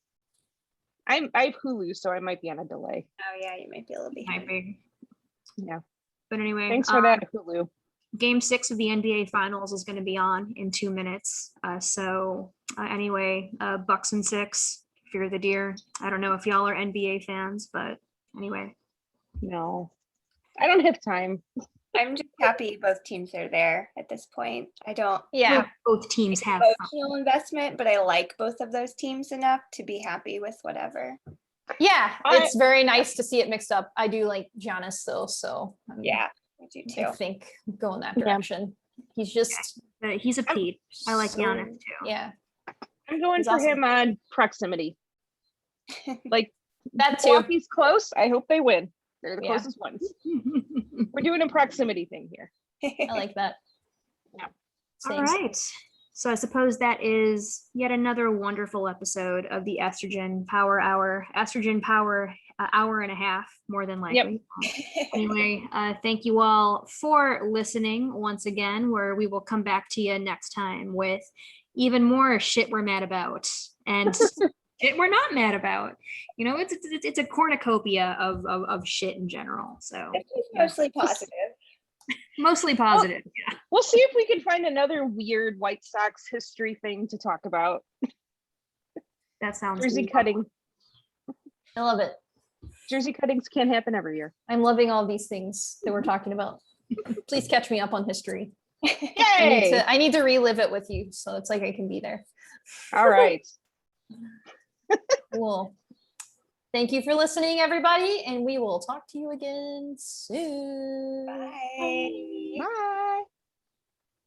I have Hulu, so I might be on a delay. Oh yeah, you might be a little behind. Yeah. But anyway, thanks for that, Hulu. Game 6 of the NBA Finals is going to be on in 2 minutes. Anyway, Bucks and 6. Fear the deer. I don't know if y'all are NBA fans, but anyway. No, I don't have time. I'm just happy both teams are there at this point. I don't. Yeah, both teams have emotional investment, but I like both of those teams enough to be happy with whatever. Yeah, it's very nice to see it mixed up. I do like Janice though, so I do too. I think go in that direction. He's just he's a Pete. I like Giannis too. Yeah, I'm going for him on proximity. Like that too. Milwaukee's close. I hope they win. They're the closest ones. We're doing a proximity thing here. I like that. Yeah. All right. So I suppose that is yet another wonderful episode of the Estrogen Power Hour. Estrogen Power hour and a half, more than Yep. likely. Anyway, thank you all for listening once again, where we will come back to you next time with even more shit we're mad about and shit we're not mad about. You know, it's a cornucopia of shit in general. So It's mostly positive. mostly positive. Yeah. We'll see if we can find another weird White Sox history thing to talk about. That sounds Jersey good. cutting. I love it. Jersey cuttings can't happen every year. I'm loving all these things that we're talking about. Please catch me up on history. Yay! I need to relive it with you, so it's like I can be there. All right. Cool. Thank you for listening, everybody, and we will talk to you again soon. Bye.